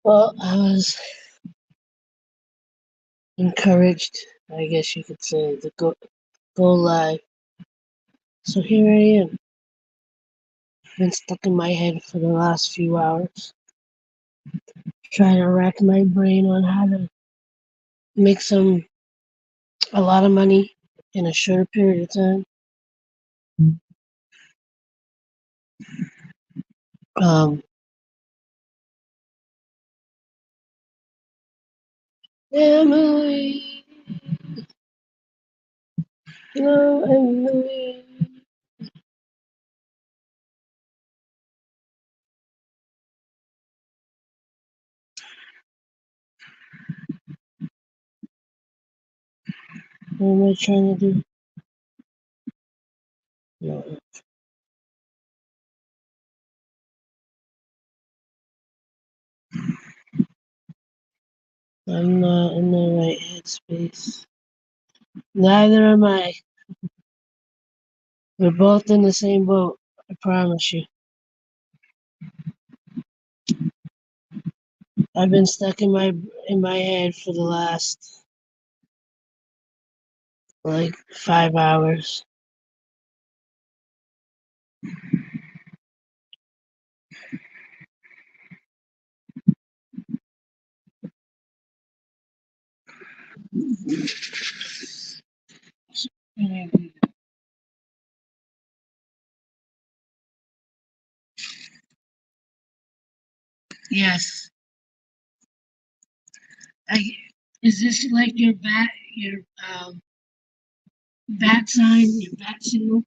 Well, I was encouraged, I guess you could say, to go live. So here I am. Been stuck in my head for the last few hours, trying to rack my brain on how to make a lot of money in a shorter period of time. Um, Emily, no, Emily. What am I trying to do? No, I'm not in the right headspace. Neither am I. We're both in the same boat. I promise you. I've been stuck in my head for the last like 5 hours. Yes. I, is this like your bat sign, your bat signal?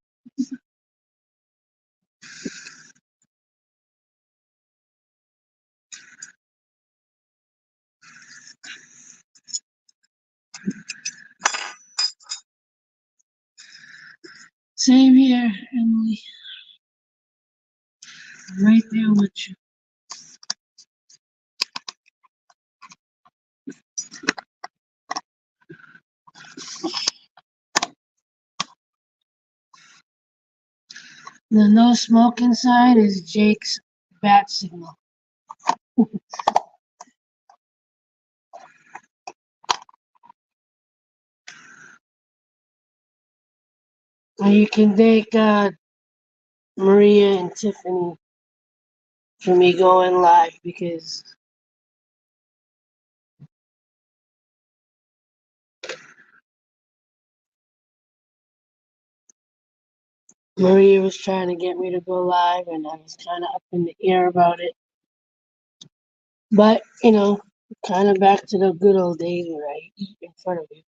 Same here, Emily. I'm right there with you. The no smoking sign is Jake's bat signal. And you can thank Maria and Tiffany for me going live because Maria was trying to get me to go live and I was kind of up in the air about it. But, kind of back to the good old days where I eat in front of you.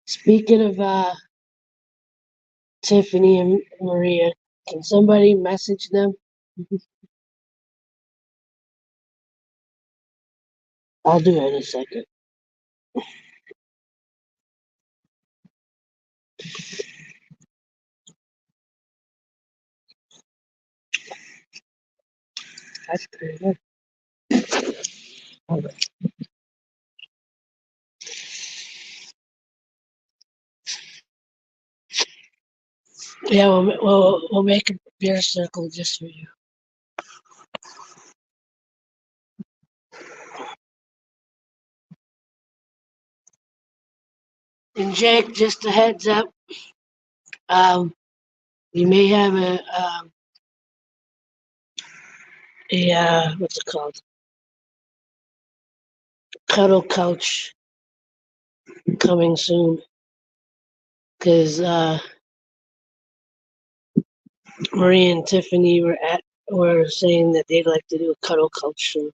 Speaking of Tiffany and Maria, can somebody message them? I'll do it in a second. That's pretty good. Hold on. Yeah, we'll make a beer circle just for you. And Jake, just a heads up, um, we may have a what's it called? Cuddle couch coming soon because Marie and Tiffany were saying that they'd like to do a cuddle couch soon.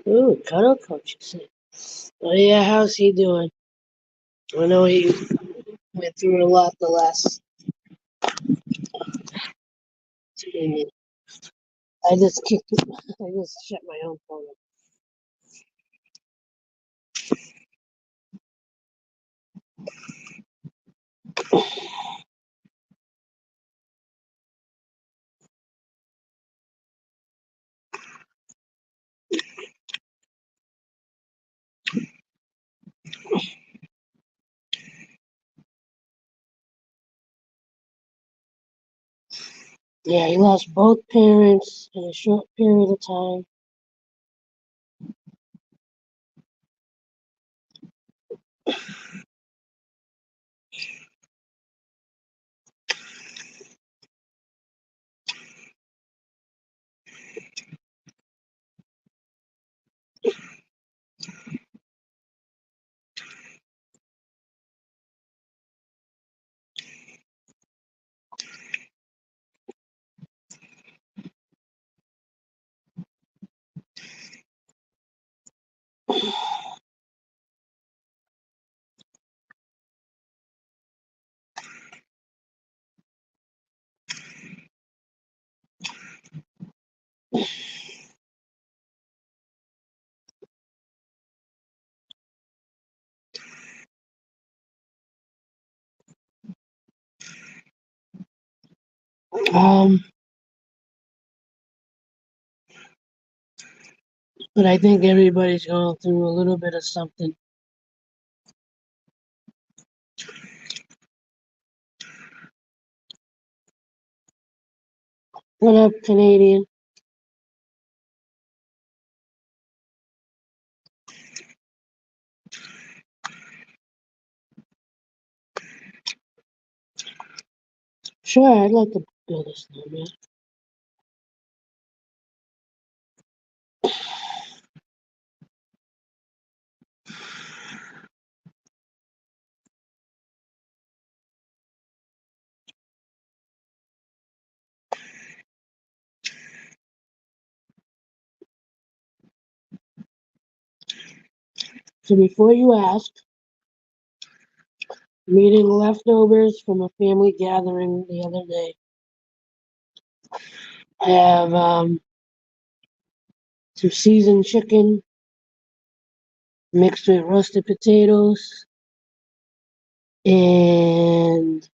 Ooh, cuddle couch, you say? Oh yeah, how's he doing? I know he went through a lot the last 2 days. I just shut my own phone up. Yeah, he lost both parents in a short period of time. Um, but I think everybody's going through a little bit of something. What up, Canadian? Sure, I'd like to build a snowman. So before you ask, I'm eating leftovers from a family gathering the other day. I have some seasoned chicken mixed with roasted potatoes and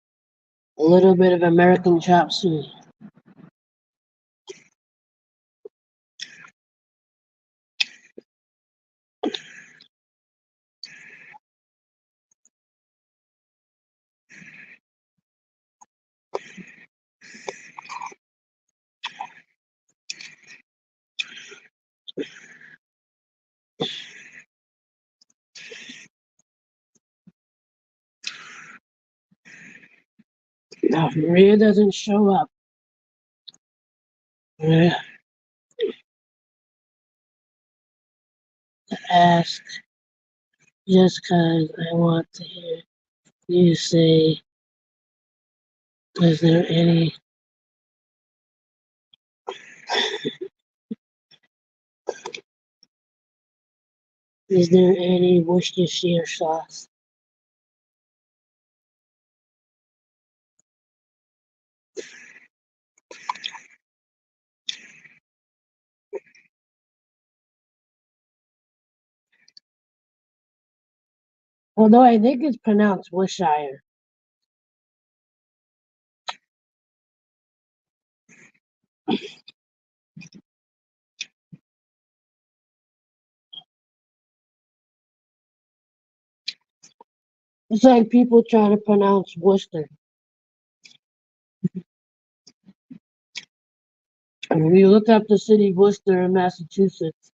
a little bit of American chop suey. Now, if Maria doesn't show up, I'm gonna ask just 'cause I want to hear you say, is there any Worcestershire sauce? Although I think it's pronounced Worcestershire. It's like people try to pronounce Worcester. And when you look up the city of Worcester in Massachusetts,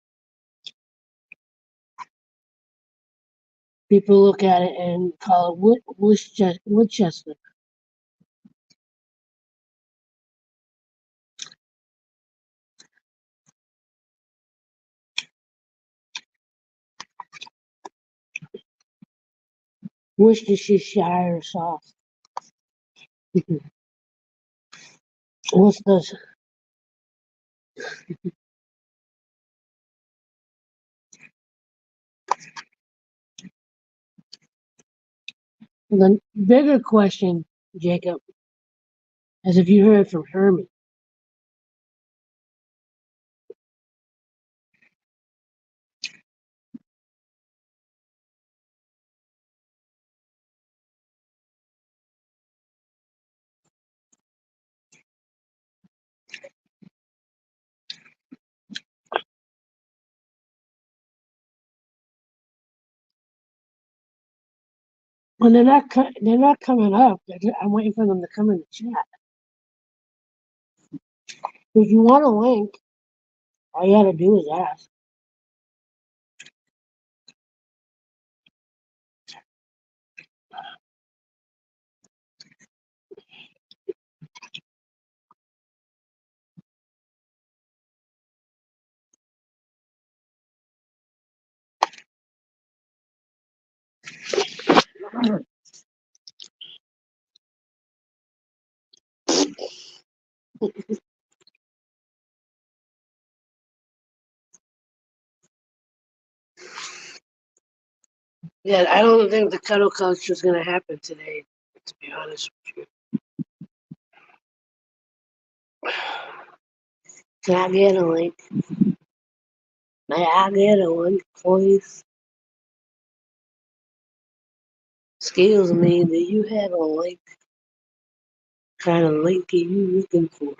people look at it and call it Woodchester. Worcestershire sauce. What's the bigger question, Jacob, is if you heard from Herman. When they're not coming up. I'm waiting for them to come in the chat. If you want a link, all you gotta do is ask. Yeah, I don't think the cuddle culture is gonna happen today. To be honest with you, can I get a link? May I get a link, please? Excuse me, do you have a link? Kind of link are you looking for?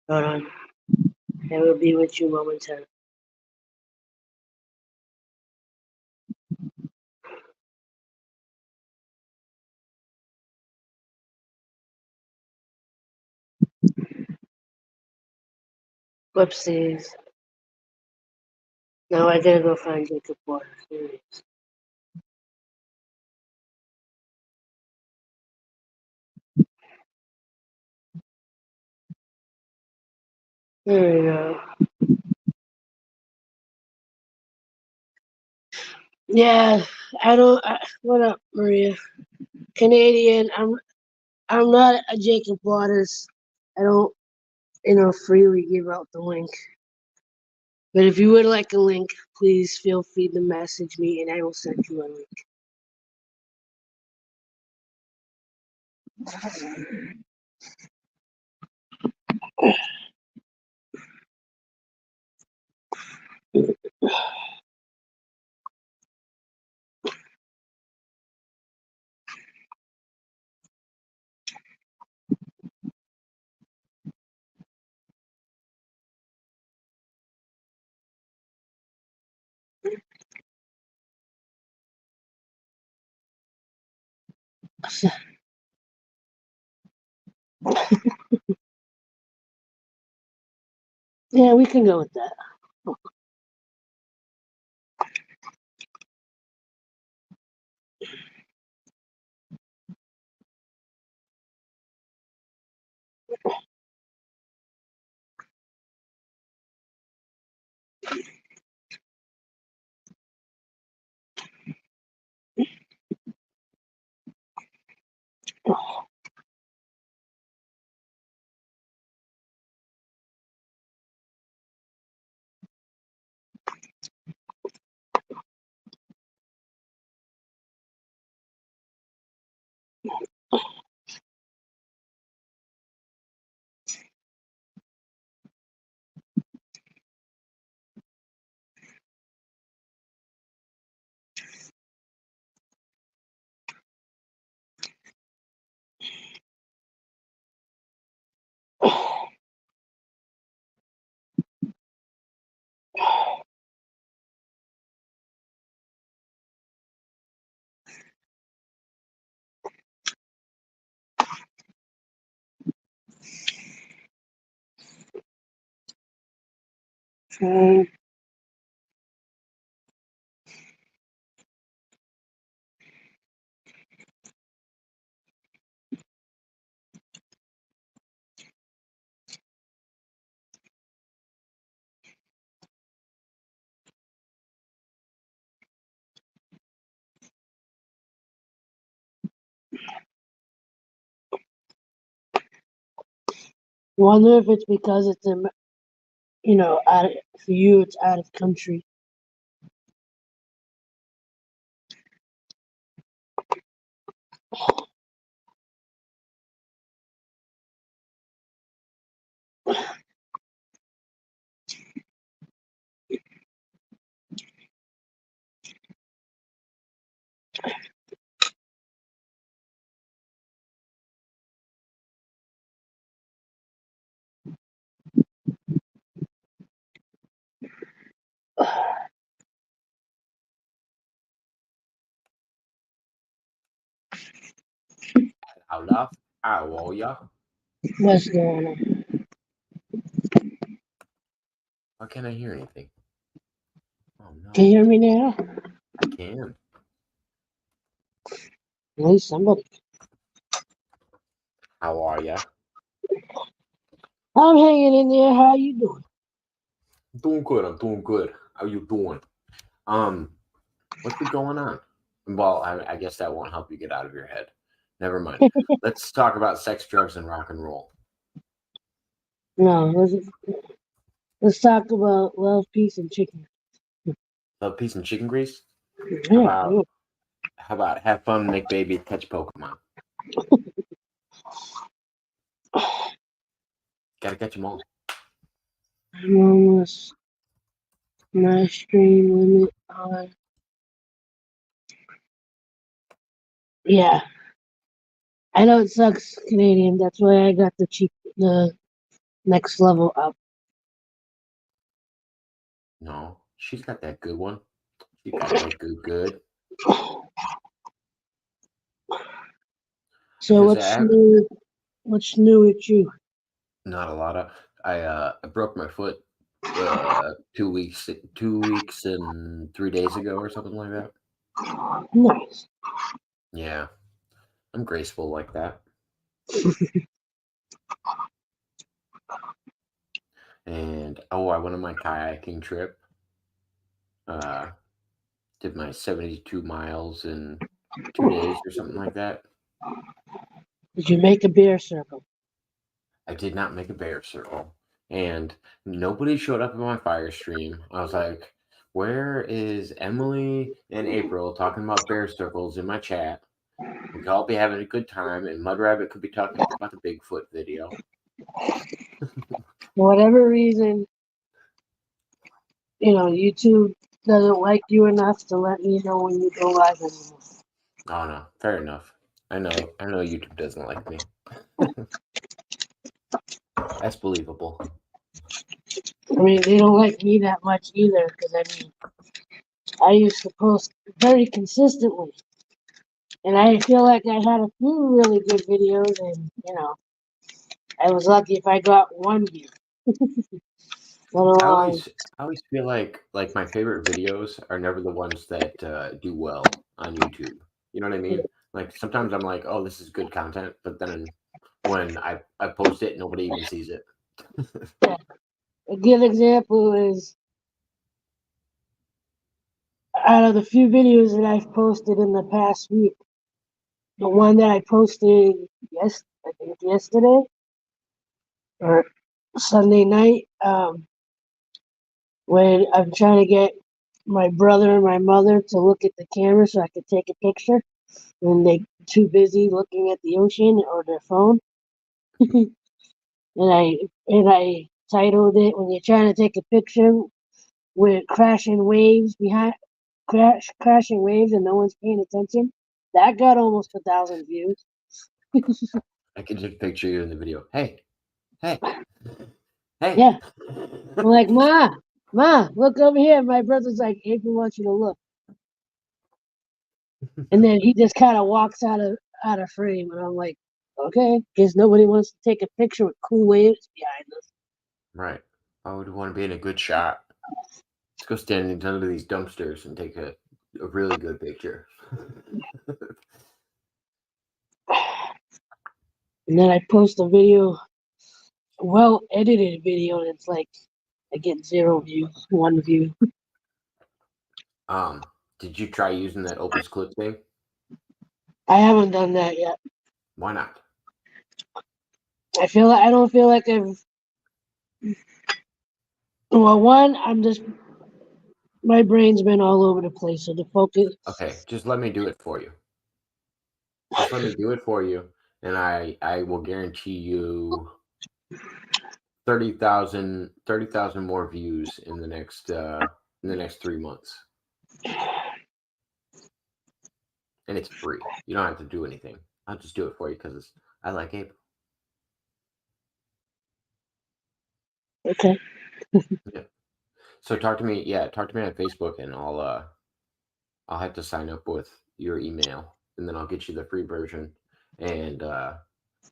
Hold on, I will be with you momentarily. Whoopsies. Now I gotta go find Jacob Waters. Here he is. There we go. Yeah, I don't. What up, Maria? Canadian. I'm not a Jacob Waters. I don't, freely give out the link. But if you would like a link, please feel free to message me, and I will send you a link. Yeah, we can go with that. Um, wonder if it's because it's in, for you it's out of country. Olaf, how are ya? What's going on? Why can't I hear anything? Oh Can you no, hear me now? I can. At least somebody. How are ya? I'm hanging in there. How you doing? Doing good. I'm doing good. How you doing? What's been going on? Well, I guess that won't help you get out of your head. Never mind. Let's talk about sex, drugs, and rock and roll. No, let's talk about love, peace, and chicken. Love, peace, and chicken grease. How Yeah, about have fun, make babies, catch Pokemon? Gotta catch them all. I'm almost my stream limit on. Yeah, I know it sucks, Canadian. That's why I got the next level up. No, she's got that good one. She got that good. So Because I have What's new with you? not a lot of. I broke my foot 2 weeks and 3 days ago or something like that. Nice. Yeah, I'm graceful like that. And I went on my kayaking trip. Did my 72 miles in 2 days or something like that. Did you make a beer circle? I did not make a bear circle, and nobody showed up in my fire stream. I was like, "Where is Emily and April talking about bear circles in my chat? We could all be having a good time, and Mud Rabbit could be talking about the Bigfoot video." For whatever reason, YouTube doesn't like you enough to let me know when you go live anymore. Oh no, fair enough. I know YouTube doesn't like me. That's believable. I mean, they don't like me that much either, because I used to post very consistently, and I feel like I had a few really good videos, and I was lucky if I got one view. Let I alone, always feel like my favorite videos are never the ones that do well on YouTube. You know what I mean? Like sometimes I'm like, oh, this is good content, but then when I post it, nobody even sees it. a good example is out of the few videos that I've posted in the past week, the one that I posted I think yesterday or Sunday night, when I'm trying to get my brother and my mother to look at the camera so I could take a picture, and they too busy looking at the ocean or their phone. and I titled it, "When you're trying to take a picture with crashing waves crashing waves and no one's paying attention." That got almost 1,000 views. I can just picture you in the video. Hey, hey, hey. Yeah. I'm like, Ma, look over here. My brother's like, April wants you to look. And then he just kind of walks out of frame, and I'm like, okay, guess nobody wants to take a picture with cool waves behind us. Right. I would want to be in a good shot. Let's go stand in under these dumpsters and take a really good picture. And then I post a video, well edited video, and it's like I get 0 views, 1 view. Did you try using that Opus Clip thing? I haven't done that yet. Why not? I don't feel like I've. Well, one, my brain's been all over the place, so the focus. Okay, just let me do it for you. Just let me do it for you, and I will guarantee you 30,000 more views in the next 3 months. And it's free. You don't have to do anything. I'll just do it for you because I like April. Okay. Yeah. So talk to me. Yeah, talk to me on Facebook, and I'll have to sign up with your email, and then I'll get you the free version. and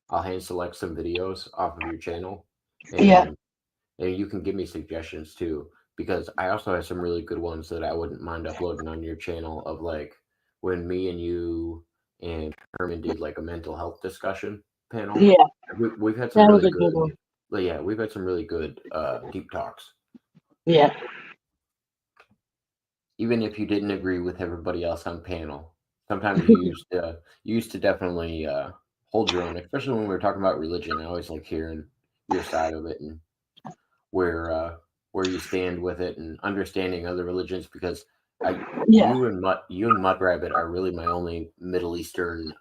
I'll hand select some videos off of your channel, Yeah, and you can give me suggestions too, because I also have some really good ones that I wouldn't mind uploading on your channel of like when me and you and Herman did like a mental health discussion panel. yeah, We've had some that was really a good good, one. yeah, we've had some really good deep talks. Yeah, Even if you didn't agree with everybody else on panel, sometimes you used to definitely hold your own, especially when we were talking about religion. I always like hearing your side of it and where uh, where you stand with it and understanding other religions because I yeah. you and Mud Rabbit are really my only Middle Eastern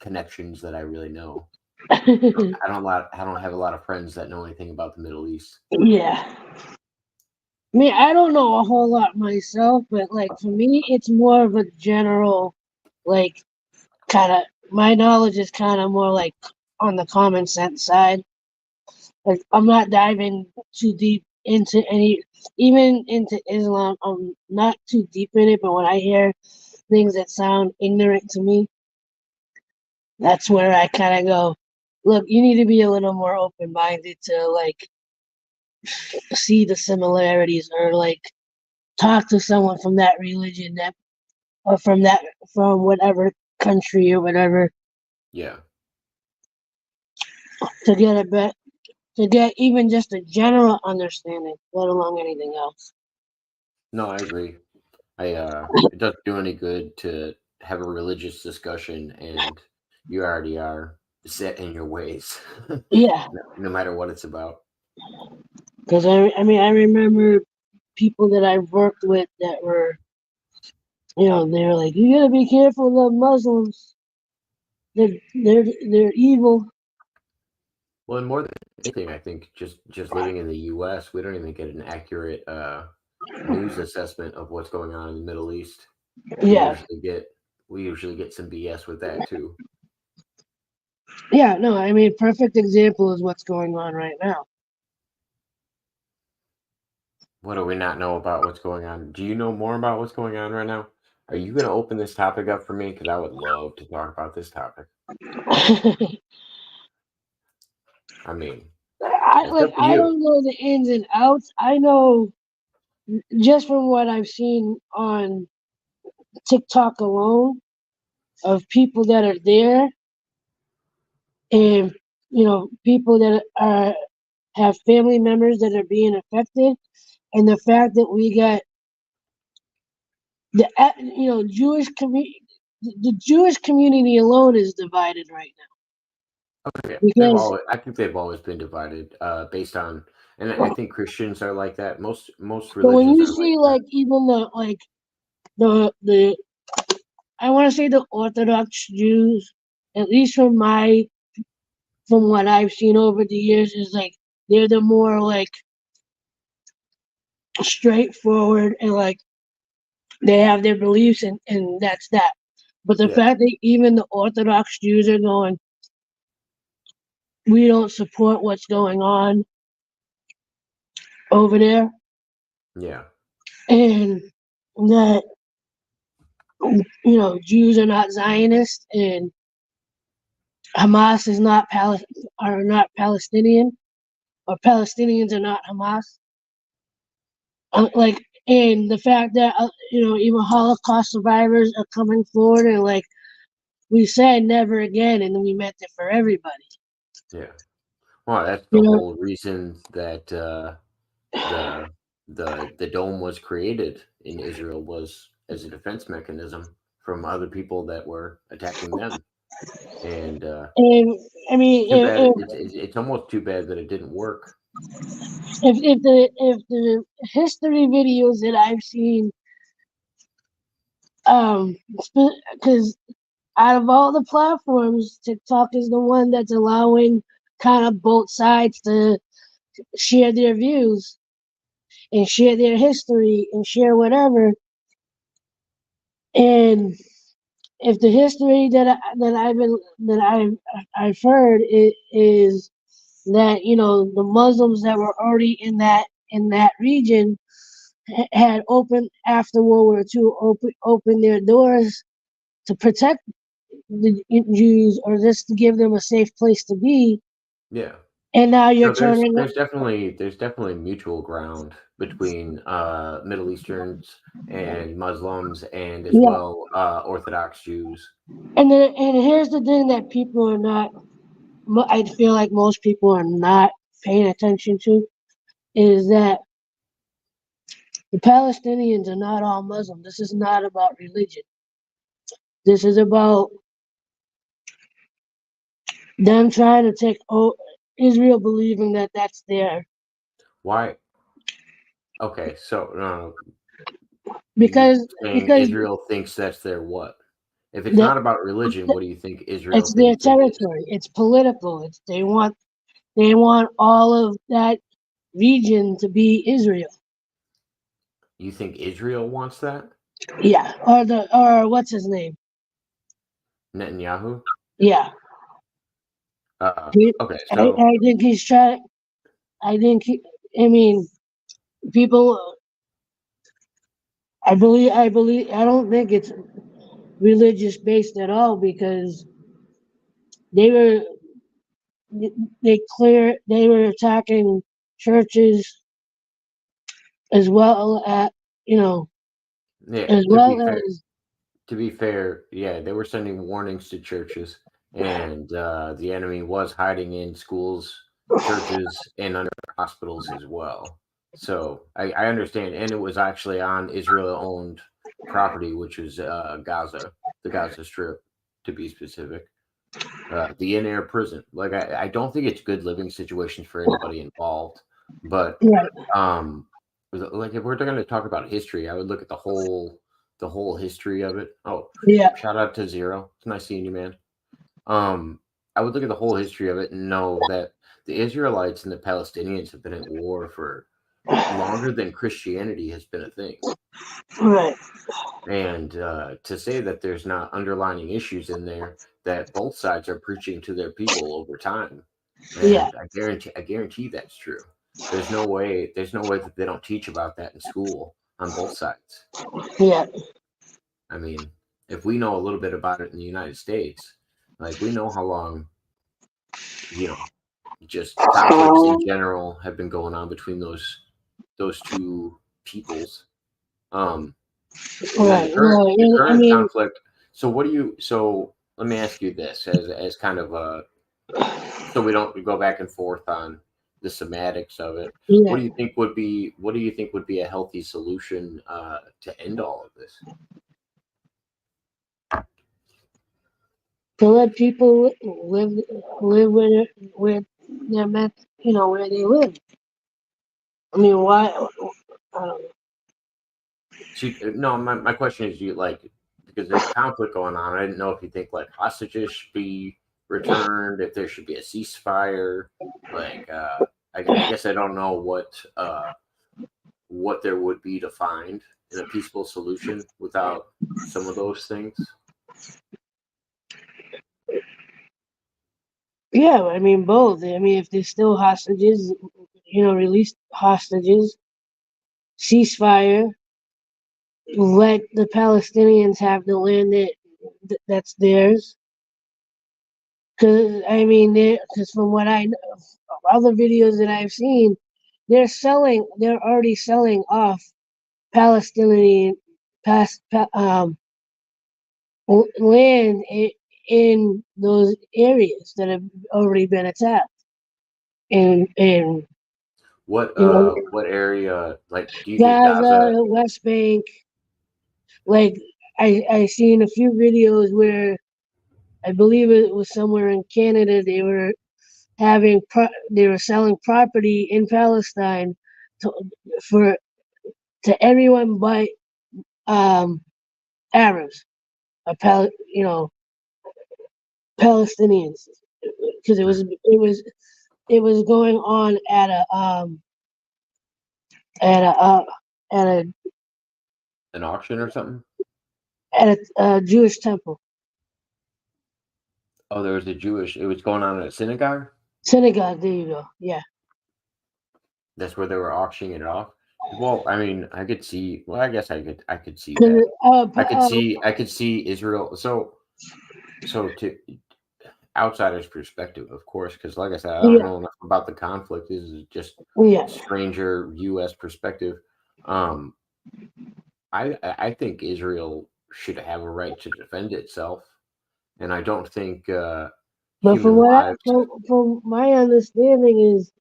connections that I really know. I don't have a lot of friends that know anything about the Middle East. Yeah. I mean, I don't know a whole lot myself, but like for me, it's more of a general, like, kind of, my knowledge is kind of more like on the common sense side. Like, I'm not diving too deep into any, even into Islam. I'm not too deep in it, but when I hear things that sound ignorant to me, that's where I kind of go, look, you need to be a little more open minded to like see the similarities or like talk to someone from that religion that or from whatever country or whatever Yeah, to get a bit to get even just a general understanding, let alone anything else. no, I agree. It doesn't do any good to have a religious discussion and you already are set in your ways, Yeah, no matter what it's about. because I mean I remember people that I've worked with that were they're like you gotta be careful of Muslims. They're evil. Well, and more than anything, I think just living in the U.S., we don't even get an accurate news assessment of what's going on in the Middle East. We Yeah, usually get we usually get some BS with that too. yeah. No, I mean perfect example is what's going on right now. What do we not know about what's going on? Do you know more about what's going on right now? Are you going to open this topic up for me? Because I would love to talk about this topic. I mean, it's up to I you. don't know the ins and outs. I know just from what I've seen on TikTok alone of people that are there and people that are have family members that are being affected and the fact that we got Jewish community the Jewish community alone is divided right now Okay, because I think they've always been divided based on, and I think Christians are like that. Most so when religions you are like see that. like even the I want to say the Orthodox Jews, at least from what I've seen over the years, is like they're the more like straightforward and like they have their beliefs and that's that. But the Yeah, fact that even the Orthodox Jews are going, we don't support what's going on over there, yeah, and that Jews are not Zionist and Hamas is not are not Palestinian or Palestinians are not Hamas. Like, and the fact that even Holocaust survivors are coming forward and like we said never again, and then we meant it for everybody. yeah. Well, that's the You know, whole reason that the the dome was created in Israel was as a defense mechanism from other people that were attacking them. And and I mean, too bad it's almost too bad that it didn't work. if the history videos that I've seen, because out of all the platforms, TikTok is the one that's allowing kind of both sides to share their views and share their history and share whatever. And if the history that I've heard is that the Muslims that were already in that region had opened after World War II opened their doors to protect the Jews, or this to give them a safe place to be, Yeah. and now you're No, there's turning. there's definitely there's definitely mutual ground between Middle Easterns and Muslims and as Yeah, well Orthodox Jews. and here's the thing that people are not. I feel like most people are not paying attention to is that the Palestinians are not all Muslim. This is not about religion. This is about them trying to take Israel, believing that that's their. Why? Okay, so you because saying because Israel thinks that's their what? If it's the, not about religion, what do you think Israel it's their thinks it is? territory. It's political. They want all of that region to be Israel. You think Israel wants that? Yeah, or what's his name? Netanyahu? Yeah, Uh, he, okay, I, so I think he's trying. I think I mean people. I believe. I don't think it's religious based at all because they were they were attacking churches as well at you know yeah, as well as to be fair, yeah, they were sending warnings to churches, and the enemy was hiding in schools, churches, and under hospitals as well. So I understand, and it was actually on Israel-owned property, which was Gaza, the Gaza Strip, to be specific. The in-air prison. Like I don't think it's good living situations for anybody involved. But right. um, like if we're going to talk about history, I would look at the whole history of it. Oh, Yeah, shout out to Zero. It's nice seeing you, man. Um, I would look at the whole history of it and know that the Israelites and the Palestinians have been at war for longer than Christianity has been a thing. right. And to say that there's not underlining issues in there that both sides are preaching to their people over time, Yeah, and I guarantee that's true. There's no way that they don't teach about that in school on both sides. yeah. I mean, if we know a little bit about it in the United States, like we know how long, you know, just conflicts in general have been going on between those two peoples. Um, And then Right. Well, the I current mean, conflict. So what do you? So let me ask you this as kind of a so we don't go back and forth on the semantics of it. yeah. What do you think would be a healthy solution to end all of this? To let people live where they're meant, where they live. I mean, why? I don't know. See, no, my question is you like because there's conflict going on. I didn't know if you think like hostages should be returned, if there should be a ceasefire. Like, I guess I don't know what there would be to find in a peaceful solution without some of those things. Yeah, I mean both. I mean, if there's still hostages, release hostages, ceasefire, let the Palestinians have the land that's theirs. Because I mean, because from what I know, other videos that I've seen, they're already selling off Palestinian past land in those areas that have already been attacked. And What area like do you think Gaza Gaza, West Bank, like I seen a few videos where I believe it was somewhere in Canada they were selling property in Palestine to for to everyone but um Arabs, or Palestinians, because it was going on at a uh, at a an auction or something? at a Jewish temple Oh, there was it was going on in a synagogue. synagogue. There you go. Yeah, That's where they were auctioning it off. Well, I mean, I could see. Well, I guess I could see because that. I could see Israel. So So to outsider's perspective, of course, because like I said, I don't Yeah, know enough about the conflict. This is just yeah. stranger U.S. perspective. Um, I think Israel should have a right to defend itself, and I don't think But human lives. from my understanding is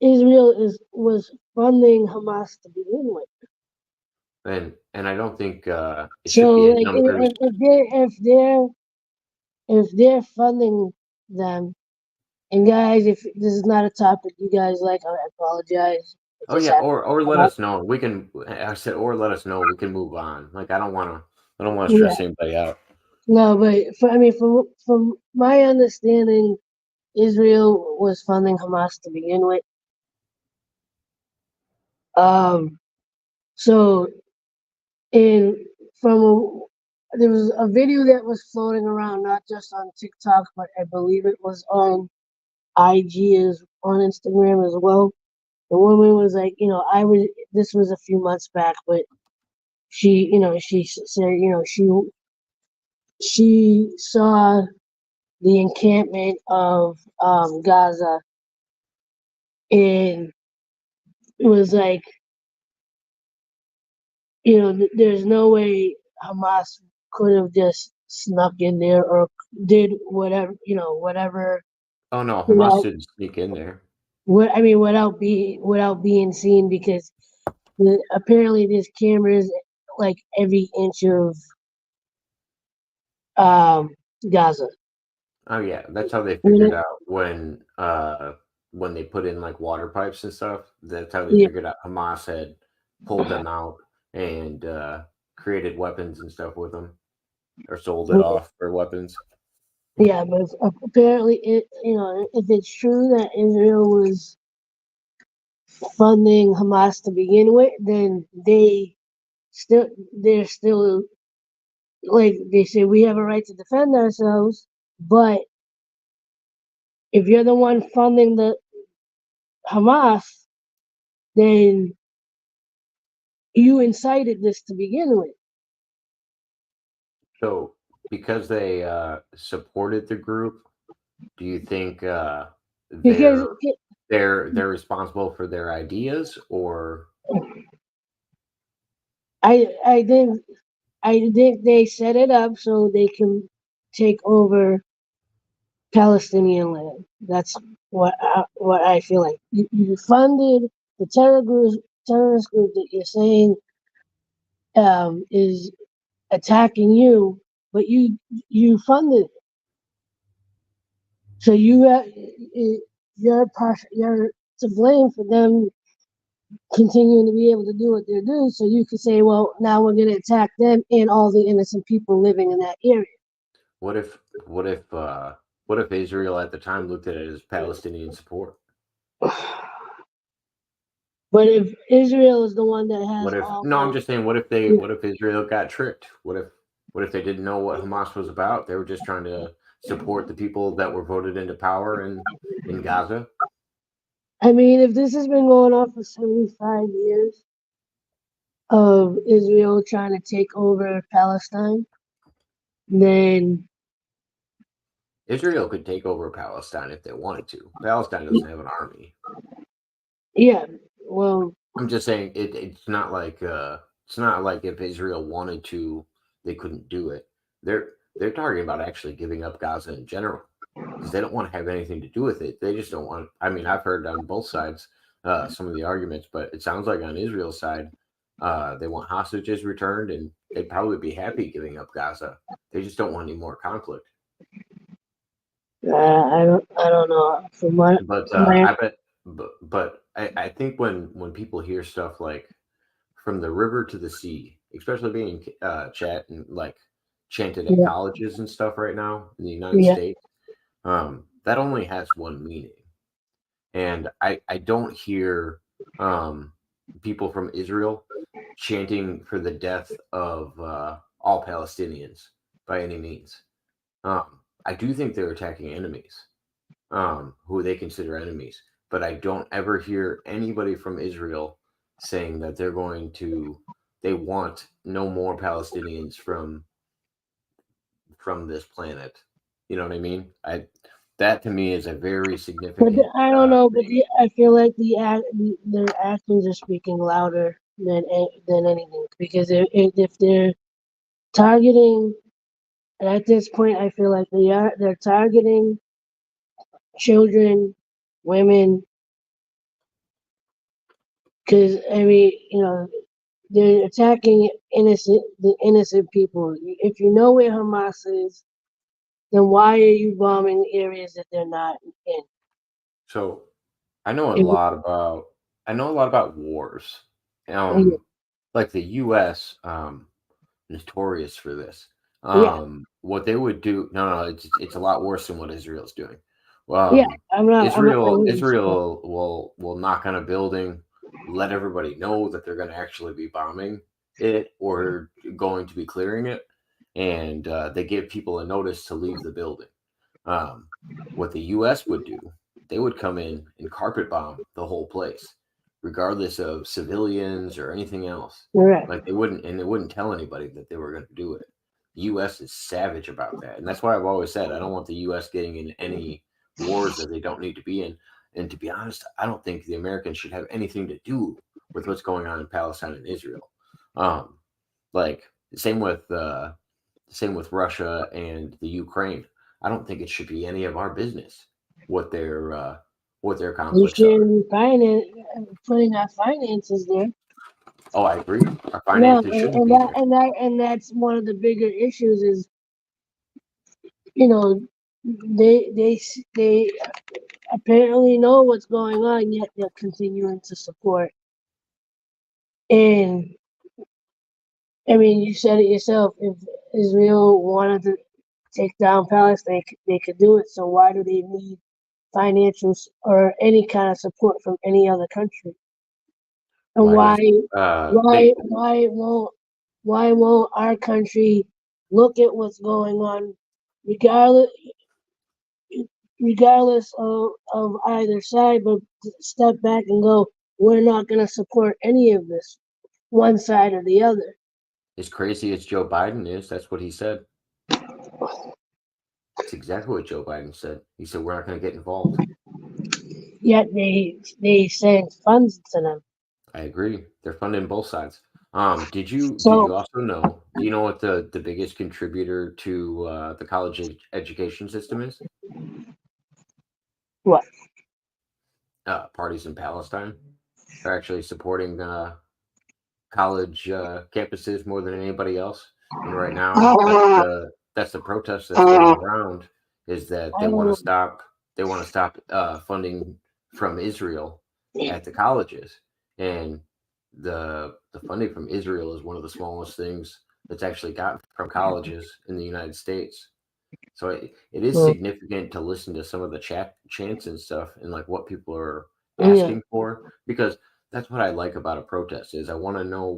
Israel was funding Hamas to begin with. And I don't think it should So be in like numbers. if they're funding them, and guys, if this is not a topic you guys like, I apologize. It Oh just yeah, happened or to let come up. us know. We can. I said, or let us know. We can move on. Like I don't want to Yeah, stress anybody out. no, but from my understanding, Israel was funding Hamas to begin with. Um, so in from there was a video that was floating around, not just on TikTok, but I believe it was on IG as on Instagram as well. The woman was like, I was. This was a few months back, but she said, she saw the encampment of Gaza, and it was like, there's no way Hamas could have just snuck in there or did whatever, whatever, Oh no, Hamas without didn't sneak in there. without being seen, because apparently there's cameras like every inch of um Gaza. Oh yeah, that's how they You figured know? out when they put in like water pipes and stuff. That's how they Yeah, figured out Hamas had pulled them out and created weapons and stuff with them, or sold it yeah, off for weapons. yeah, but apparently if it's true that Israel was funding Hamas to begin with, then they're still, like they say, we have a right to defend ourselves. But if you're the one funding the Hamas, then you incited this to begin with. So because they supported the group, do you think Because they're responsible for their ideas, or I I think I think they set it up so they can take over Palestinian land. That's what I feel like. You funded the terrorist group that you're saying is attacking you, but you funded it. So you're to blame for them continuing to be able to do what they're doing. So you could say, well, now we're going to attack them and all the innocent people living in that area. what if what if what if Israel at the time looked at it as Palestinian support? But if Israel is the one that has What if all no, I'm just saying the, what if Israel got tricked? What if they didn't know what Hamas was about? They were just trying to support the people that were voted into power in Gaza. I mean, if this has been going on for 75 years of Israel trying to take over Palestine, then Israel could take over Palestine if they wanted to. Palestine doesn't have an army. yeah, well, I'm just saying it's not like if Israel wanted to, they couldn't do it. They're talking about actually giving up Gaza in general because they don't want to have anything to do with it. They just don't want. I mean, I've heard on both sides some of the arguments, but it sounds like on Israel's side, they want hostages returned, and they'd probably be happy giving up Gaza. They just don't want any more conflict. I don't know. But My I bet, but I think when people hear stuff like from the river to the sea, especially being chat and like chanted at yeah, colleges and stuff right now in the United yeah, States, that only has one meaning. And I don't hear um, people from Israel chanting for the death of all Palestinians by any means. I do think they're attacking enemies, who they consider enemies, but I don't ever hear anybody from Israel saying that they want no more Palestinians from this planet. You know what I mean? That to me is a very But significant I don't know. But thing. I feel like their actions are speaking louder than anything. Because if they're targeting, and at this point, I feel like they're targeting children, women. Because I mean, they're attacking the innocent people. If you know where Hamas is, then why are you bombing areas that they're not in? So I know a If, lot about wars. yeah, Like the U.S. Notorious for this. yeah, What they would do? No, it's a lot worse than what Israel's doing. yeah. Um, I'm not saying this, but Israel will knock on a building, let everybody know that they're going to actually be bombing it or going to be clearing it, and they give people a notice to leave the building. Um, what the U.S. would do, they would come in and carpet bomb the whole place, regardless of civilians or anything else. right. Like they wouldn't tell anybody that they were going to do it. The U.S. is savage about that, and that's why I've always said I don't want the U.S. getting in any wars that they don't need to be in. And to be honest, I don't think the Americans should have anything to do with what's going on in Palestine and Israel. Um, like same with Russia and the Ukraine. I don't think it should be any of our business what their We conflicts are. shouldn't be putting our finances there. Oh, I agree. Our No, finances shouldn't be there. and that's one of the bigger issues is you know they apparently know what's going on, yet they're continuing to support. And I mean, you said it yourself. If Israel wanted to take down Palestine, they could do it. So why do they need financials or any kind of support from any other country? And Why why does why they why won't why won't our country look at what's going on, regardless regardless of either side, but step back and go, we're not going to support any of this, one side or the other. as crazy as Joe Biden is? That's what he said. It's exactly what Joe Biden said. He said we're not going to get involved. Yet they send funds to them. I agree. They're funding both sides. Did So you also know? Do you know what the biggest contributor to the college education system is? what? Parties in Palestine. They're actually supporting college campuses more than anybody else. And right now, I that's the protest that's going around is that don't they want to stop funding from Israel at the colleges, and the funding from Israel is one of the smallest things that's actually gotten from colleges in the United States. So it is know. significant to listen to some of the chants and stuff and like what people are Yeah, asking for because that's what I like about a protest is I want to know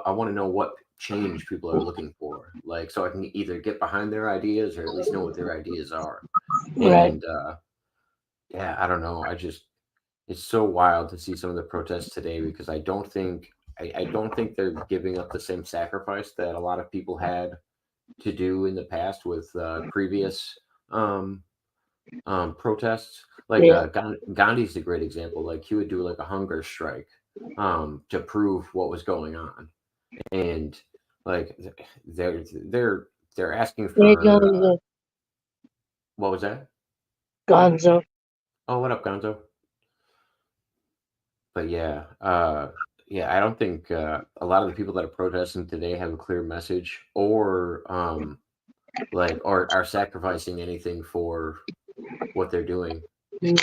I want to know what change people are looking for, like so I can either get behind their ideas or at least know what their ideas are. right. And yeah, I don't know. It's so wild to see some of the protests today because I don't think they're giving up the same sacrifice that a lot of people had to do in the past with previous um, protests. Like Yeah, Gandhi's a great example. Like he would do like a hunger strike to prove what was going on, and like they're asking there for goes the what was that? Gonzo. Oh, what up, Gonzo? But yeah, yeah, I don't think a lot of the people that are protesting today have a clear message or like or are sacrificing anything for what they're doing. Yeah.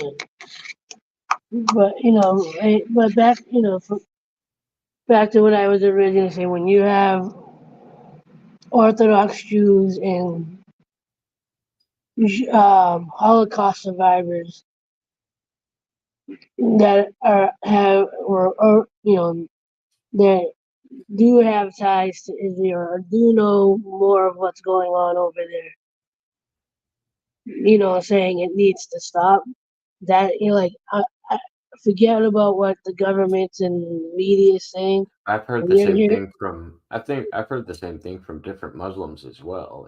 But but back to what I was originally saying. When you have Orthodox Jews and Holocaust survivors that are have or that do have ties to Israel or do know more of what's going on over there, saying it needs to stop. That forget about what the governments and media is saying. I've heard And the you're same here. thing from I think I've heard the same thing from different Muslims as well.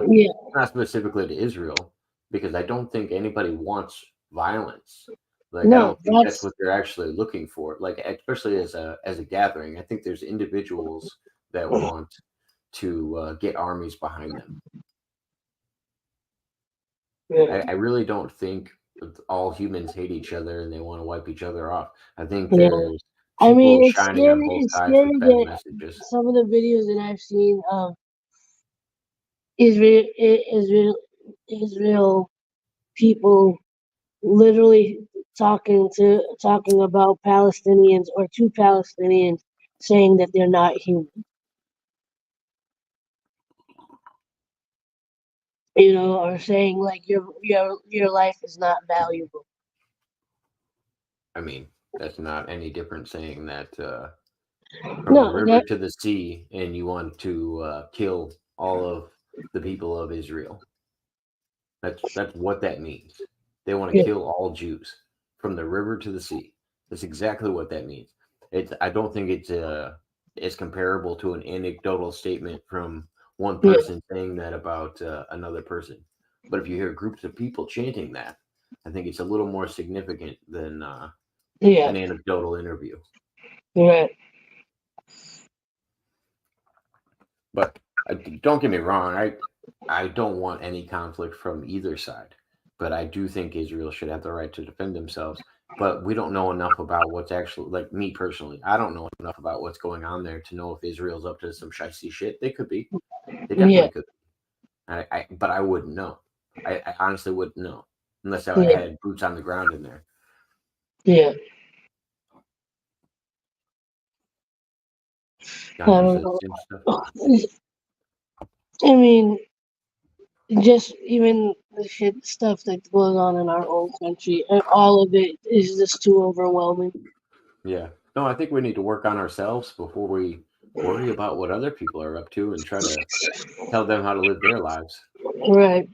Yeah. Not specifically to Israel because I don't think anybody wants violence. Like I No, don't think that's that's what they're actually looking for. Like especially as a gathering, I think there's individuals that want to get armies behind them. yeah. I really don't think all humans hate each other and they want to wipe each other off. I think Yeah. there's I people mean, it's shining on scary. both It's sides scary with bad that messages. some of the videos that I've seen of Israel, Israel people literally talking about Palestinians or to Palestinians, saying that they're not human. Or saying like your life is not valuable. I mean, that's not any different saying that from the No, river that to the sea, and you want to kill all of the people of Israel. That's what that means. They want to yeah, kill all Jews from the river to the sea. That's exactly what that means. I don't think it's comparable to an anecdotal statement from one yeah, person saying that about another person. But if you hear groups of people chanting that, I think it's a little more significant than yeah, an anecdotal interview. right, But don't get me wrong, I don't want any conflict from either side. But I do think Israel should have the right to defend themselves. But we don't know enough about what's actually like me personally. I don't know enough about what's going on there to know if Israel's up to some shicey shit. They could be. They yeah, definitely could. But I wouldn't know. I honestly wouldn't know unless I yeah, had boots on the ground in there. yeah. I Guns don't and know. stuff. I mean, just even the shit stuff that goes on in our own country, and all of it is just too overwhelming. Yeah. No, I think we need to work on ourselves before we worry about what other people are up to and try to tell them how to live their lives. Right.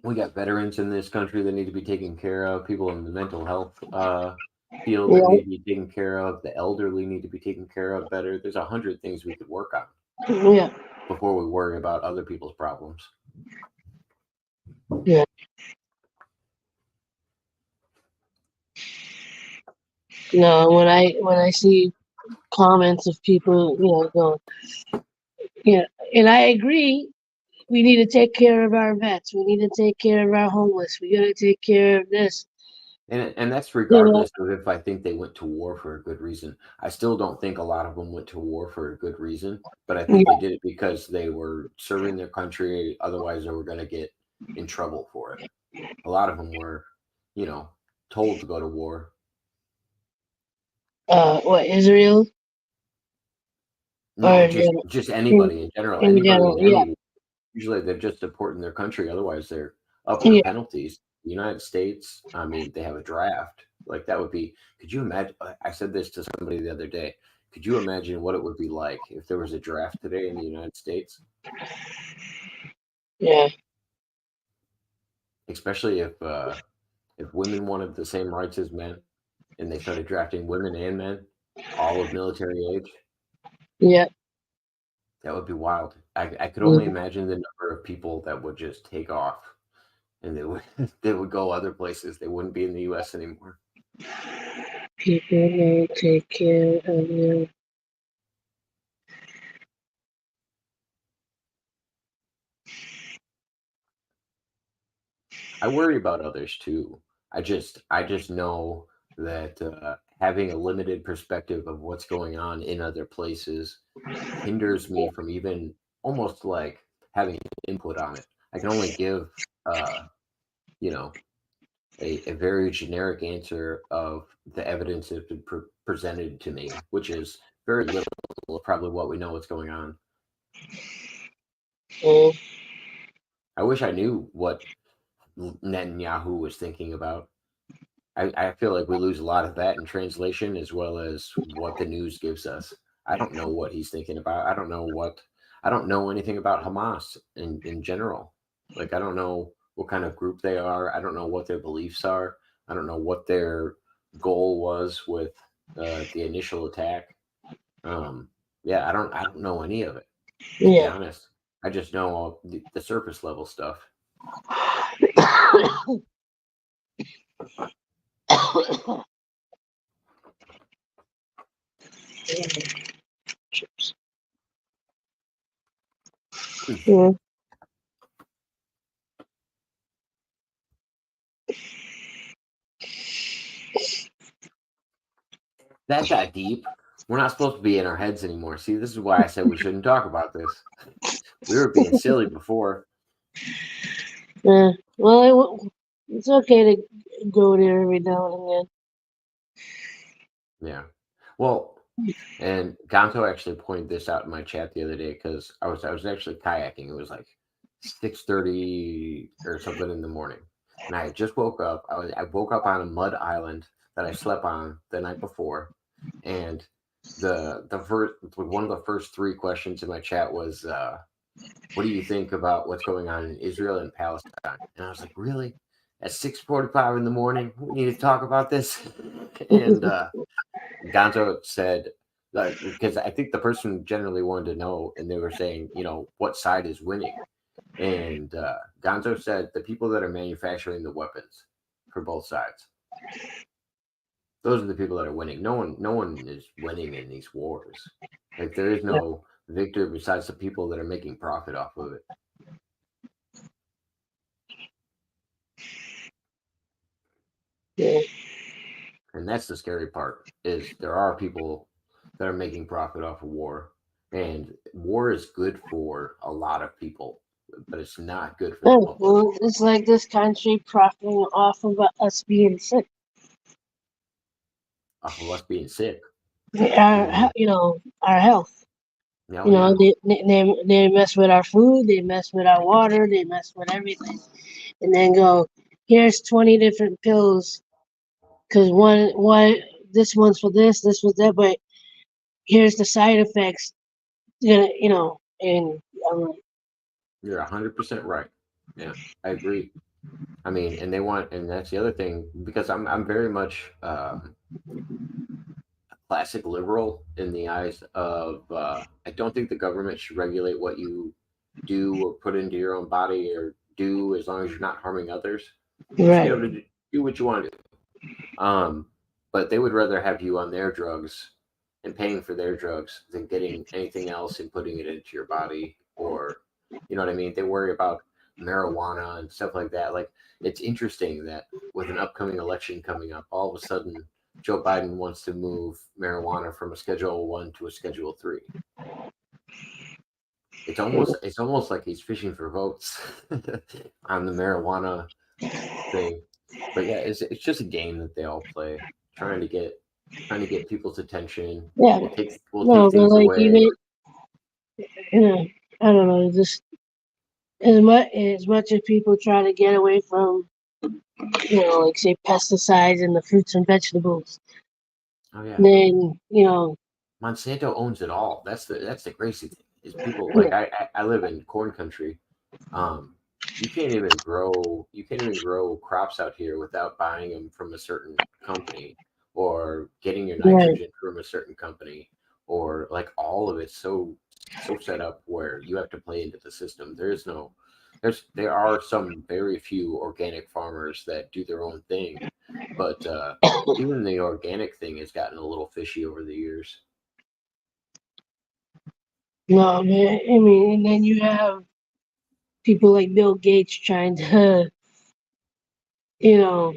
We got veterans in this country that need to be taken care of, people in the mental health field that Yeah. need to be taken care of, the elderly need to be taken care of better. There's 100 things we could work on Yeah. before we worry about other people's problems. Yeah. No, when I see comments of people, going, and I agree. We need to take care of our vets. We need to take care of our homeless. We got to take care of this. And that's You know, regardless of if I think they went to war for a good reason. I still don't think a lot of them went to war for a good reason, but I think they yeah, did it because they were serving their country. Otherwise, they were going to get in trouble for it. A lot of them were, you know, told to go to war. what Israel No, or just in, anybody in general, in anybody general? in Yeah, any. Usually, they're just supporting their country. Otherwise, they're up for yeah. penalties. The United States, I mean, they have a draft. Like that would be. Could you imagine? I said this to somebody the other day. Could you imagine what it would be like if there was a draft today in the United States? Yeah. Especially if women wanted the same rights as men, and they started drafting women and men, all of military age. Yeah. That would be wild. I could only Mhm. imagine the number of people that would just take off and they would they would go other places. They wouldn't be in the US anymore. People may take care of you. I worry about others too. I just know that having a limited perspective of what's going on in other places hinders me from even almost like having input on it. I can only give uh, you know a very generic answer of the evidence that's been presented to me, which is very little of probably what we know what's going on. Mm, I wish I knew what Netanyahu was thinking about. I feel like we lose a lot of that in translation as well as what the news gives us. I don't know what he's thinking about. I don't know anything about Hamas in general. Like I don't know what kind of group they are. I don't know what their beliefs are. I don't know what their goal was with the initial attack. Um, yeah, I don't know any of it, to be Yeah. honest. I just know all the surface level stuff. Chips. Yeah. That got deep. We're not supposed to be in our heads anymore. See, this is why I said we shouldn't talk about this. We were being silly before. Well, it's okay to go there every now and again. Yeah. Well, and Gonzo actually pointed this out in my chat the other day because I was actually kayaking. It was like 6:30 or something in the morning, and I had just woke up. I woke up on a mud island that I slept on the night before, and the first one of the first three questions in my chat was, "What do you think about what's going on in Israel and Palestine?" And I was like, "Really? At 6:45 in the morning, we need to talk about this?" And Gonzo said, like, because I think the person generally wanted to know, and they were saying, what side is winning. And Gonzo said the people that are manufacturing the weapons for both sides, those are the people that are winning. No one is winning in these wars. Like there is Yeah. no victor besides the people that are making profit off of it. Yeah. And that's the scary part is there are people that are making profit off of war. And war is good for a lot of people, but it's not good for the Oh, public. well, it's like this country profiting off of us being sick. Off of us being sick. What do you Our, mean? our health. Oh yeah. They mess with our food, they mess with our water, they mess with everything, and then go, here's 20 different pills, because one this one's for this was that, but here's the side effects. And I'm like, You're 100% right. Yeah, I agree. I mean, and they want, and that's the other thing because I'm very much classic liberal in the eyes of. I don't think the government should regulate what you do or put into your own body or do as long as you're not harming others. You should be right, able to do what you want to do. Um, but they would rather have you on their drugs and paying for their drugs than getting anything else and putting it into your body or, you know what I mean? They worry about marijuana and stuff like that. Like, it's interesting that with an upcoming election coming up, all of a sudden Joe Biden wants to move marijuana from a Schedule 1 to a Schedule 3. It's almost like he's fishing for votes on the marijuana thing. But yeah, it's just a game that they all play, trying to get people's attention. yeah, We'll take no, but things like away. even, I don't know, just as much as people try to get away from, like say pesticides in the fruits and vegetables, Oh yeah, then Monsanto owns it all. That's the crazy thing is people yeah, like I live in corn country. Um, you can't even grow crops out here without buying them from a certain company or getting your right, nitrogen from a certain company or like all of it's so set up where you have to play into the system. There are some very few organic farmers that do their own thing, but even the organic thing has gotten a little fishy over the years. no, man. I mean, and then you have people like Bill Gates trying to, you know,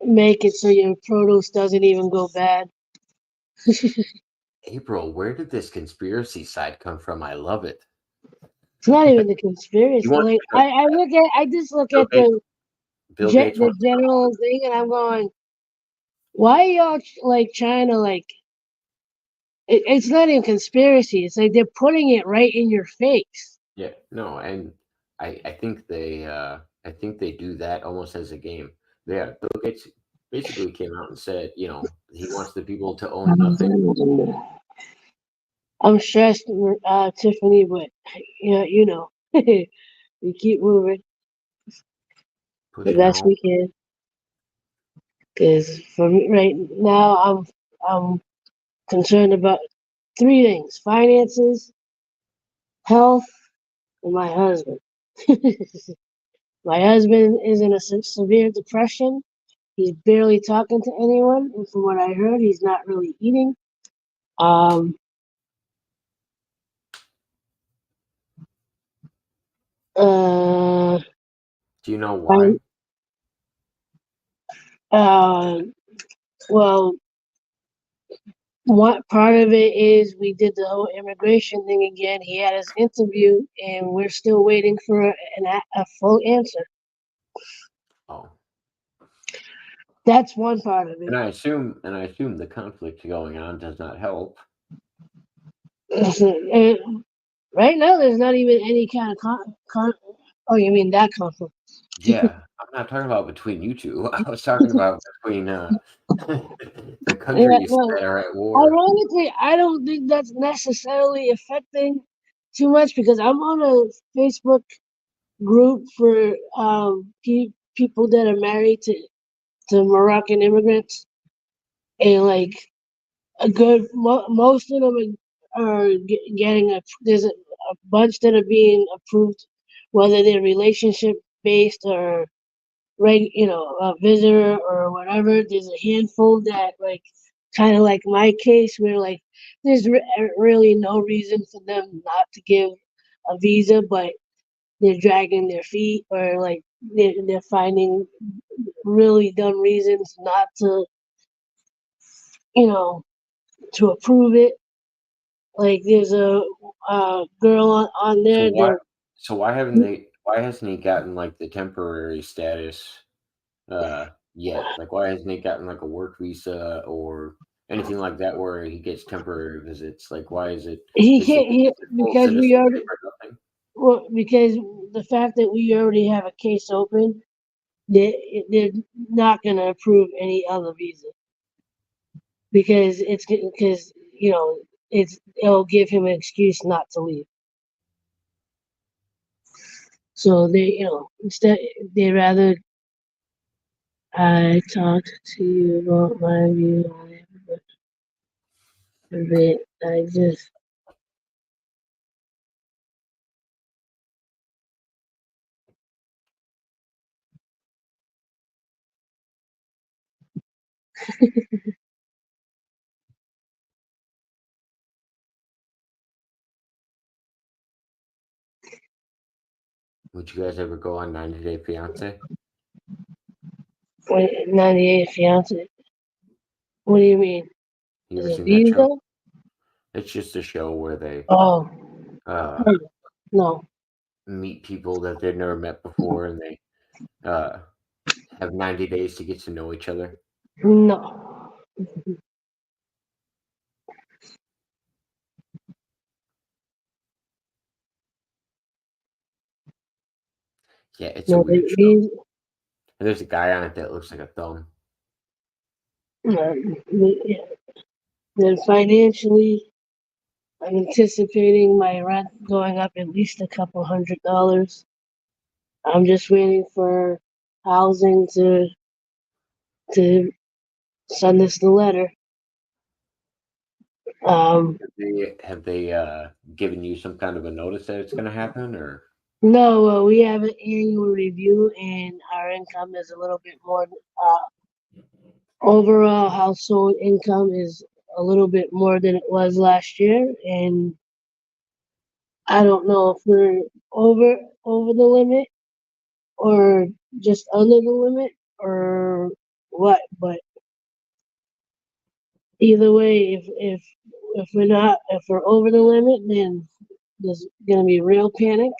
make it so your produce doesn't even go bad. April, where did this conspiracy side come from? I love it. It's not even the You conspiracy. want Like I just look Bill at Gates? Bill Gates the wants to know. general thing, and I'm going, why are y'all like trying to like? It's not even conspiracy. It's like they're putting it right in your face. Yeah, no, and I think they do that almost as a game. Yeah, Bill Gates basically came out and said, he wants the people to own nothing. I'm stressed, Tiffany, but we keep moving. the Pushing best home. we can. Because for me right now, I'm concerned about three things: finances, health, and my husband. My husband is in a severe depression. He's barely talking to anyone, and from what I heard, he's not really eating. Um, uh, Do you know fin- why? uh, well, what part of it is we did the whole immigration thing again. He had his interview, and we're still waiting for a full answer. Oh, That's one part of it. and I assume the conflict going on does not help. And right now, there's not even any kind of oh, you mean that conflict? Yeah, I'm not talking about between you two. I was talking about between the Yeah, countries well, that are at war. ironically, I don't think that's necessarily affecting too much because I'm on a Facebook group for people that are married to Moroccan immigrants, and like most of them are getting there's a bunch that are being approved, whether they're relationship based or a visitor or whatever. There's a handful that like kind of like my case where like there's really no reason for them not to give a visa, but they're dragging their feet or like they're finding really dumb reasons not to you know to approve it. Like there's a girl on So there why that so why hasn't he gotten like the temporary status yet? Like why hasn't he gotten like a work visa or anything like that where he gets temporary visits? Like why is it he is it, can't is it full because we citizenship already or nothing? well, because the fact that we already have a case open, they're not going to approve any other visa because it'll give him an excuse not to leave. So instead they rather I talk to you about my view on it, but a bit I just Would you guys ever go on 90 Day Fiance? wait 98 fiance. What do you mean? You Is ever it seen that show? visa? It's just a show where they Oh uh no, meet people that they've never met before and they uh have 90 days to get to know each other. no. Yeah, it's a No, weird show. these And there's a guy on it that looks like a thumb. yeah. Then financially, I'm anticipating my rent going up at least a couple $100. I'm just waiting for housing to send us the letter. Um, Have they given you some kind of a notice that it's gonna happen or no, we have an annual review, and our income is a little bit more. Overall household income is a little bit more than it was last year, and I don't know if we're over the limit or just under the limit or what. But either way, if we're over the limit, then there's gonna be real panic.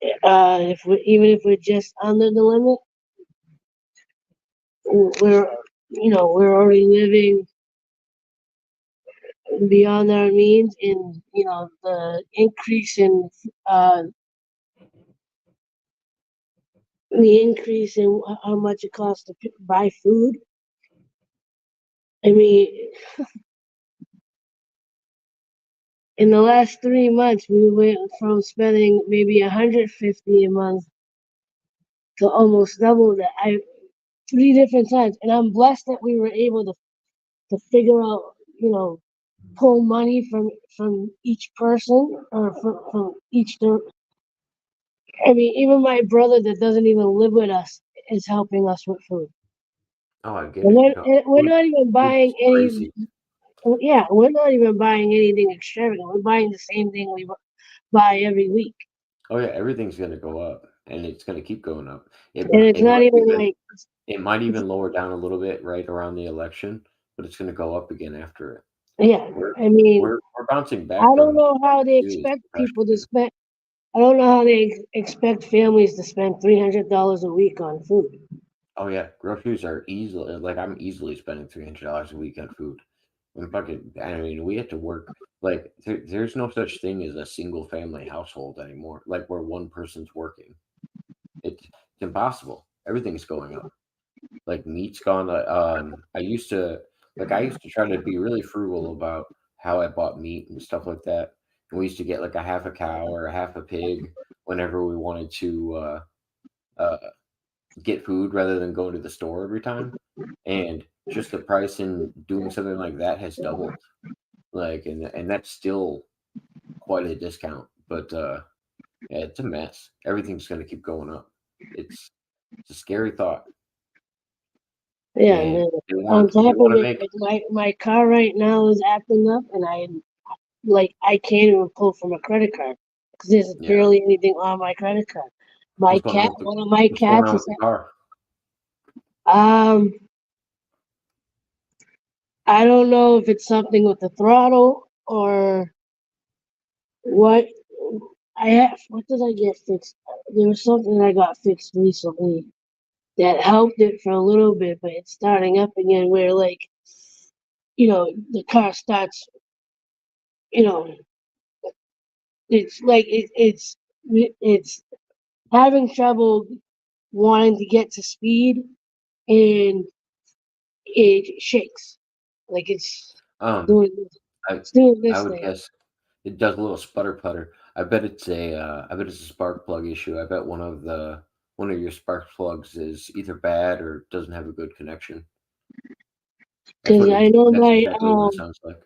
If we even if we're just under the limit, we're we're already living beyond our means, and uh the increase in how much it costs to buy food. I mean, in the last 3 months, we went from spending maybe 150 a month to almost double that. 3 different times, and I'm blessed that we were able to figure out, pull money from each person or from each. I mean, even my brother that doesn't even live with us is helping us with food. Oh, I get And it. we're Food, not even food's buying any. crazy. Yeah, we're not even buying anything extravagant. We're buying the same thing we buy every week, Oh yeah, everything's gonna go up, and it's gonna keep going up. and it's It not might even even like it might it's, even lower down a little bit right around the election, but it's gonna go up again after it. yeah. We're I mean, we're bouncing I back don't from know how they serious expect people to depression. spend. I don't know how they expect families to spend $300 a week on food. Oh yeah, groceries are easily like I'm easily spending $300 a week on food. And fucking, I mean, we have to work like there's no such thing as a single family household anymore. Like where one person's working, it's impossible. Everything's going up. Like meat's gone. I used to try to be really frugal about how I bought meat and stuff like that. And we used to get like a half a cow or a half a pig whenever we wanted to uh, get food rather than going to the store every time. And just the price in doing something like that has doubled. Like, and that's still quite a discount. But yeah, it's a mess. Everything's going to keep going up. It's it's a scary thought. Yeah, and And then on they top of want to it, make. like my car right now is acting up, and I can't even pull from a credit card because there's Yeah. barely anything on my credit card. My cat, one of my What's going cats on with is the car? um I don't know if it's something with the throttle or what. What did I get fixed? There was something I got fixed recently that helped it for a little bit, but it's starting up again where like, the car starts, you know, it's like it's having trouble wanting to get to speed and it shakes. Like Um, doing I it's doing I this would thing. guess it does a little sputter putter. I bet it's a spark plug issue. I bet one of your spark plugs is either bad or doesn't have a good connection. Cause That's exactly what it sounds like.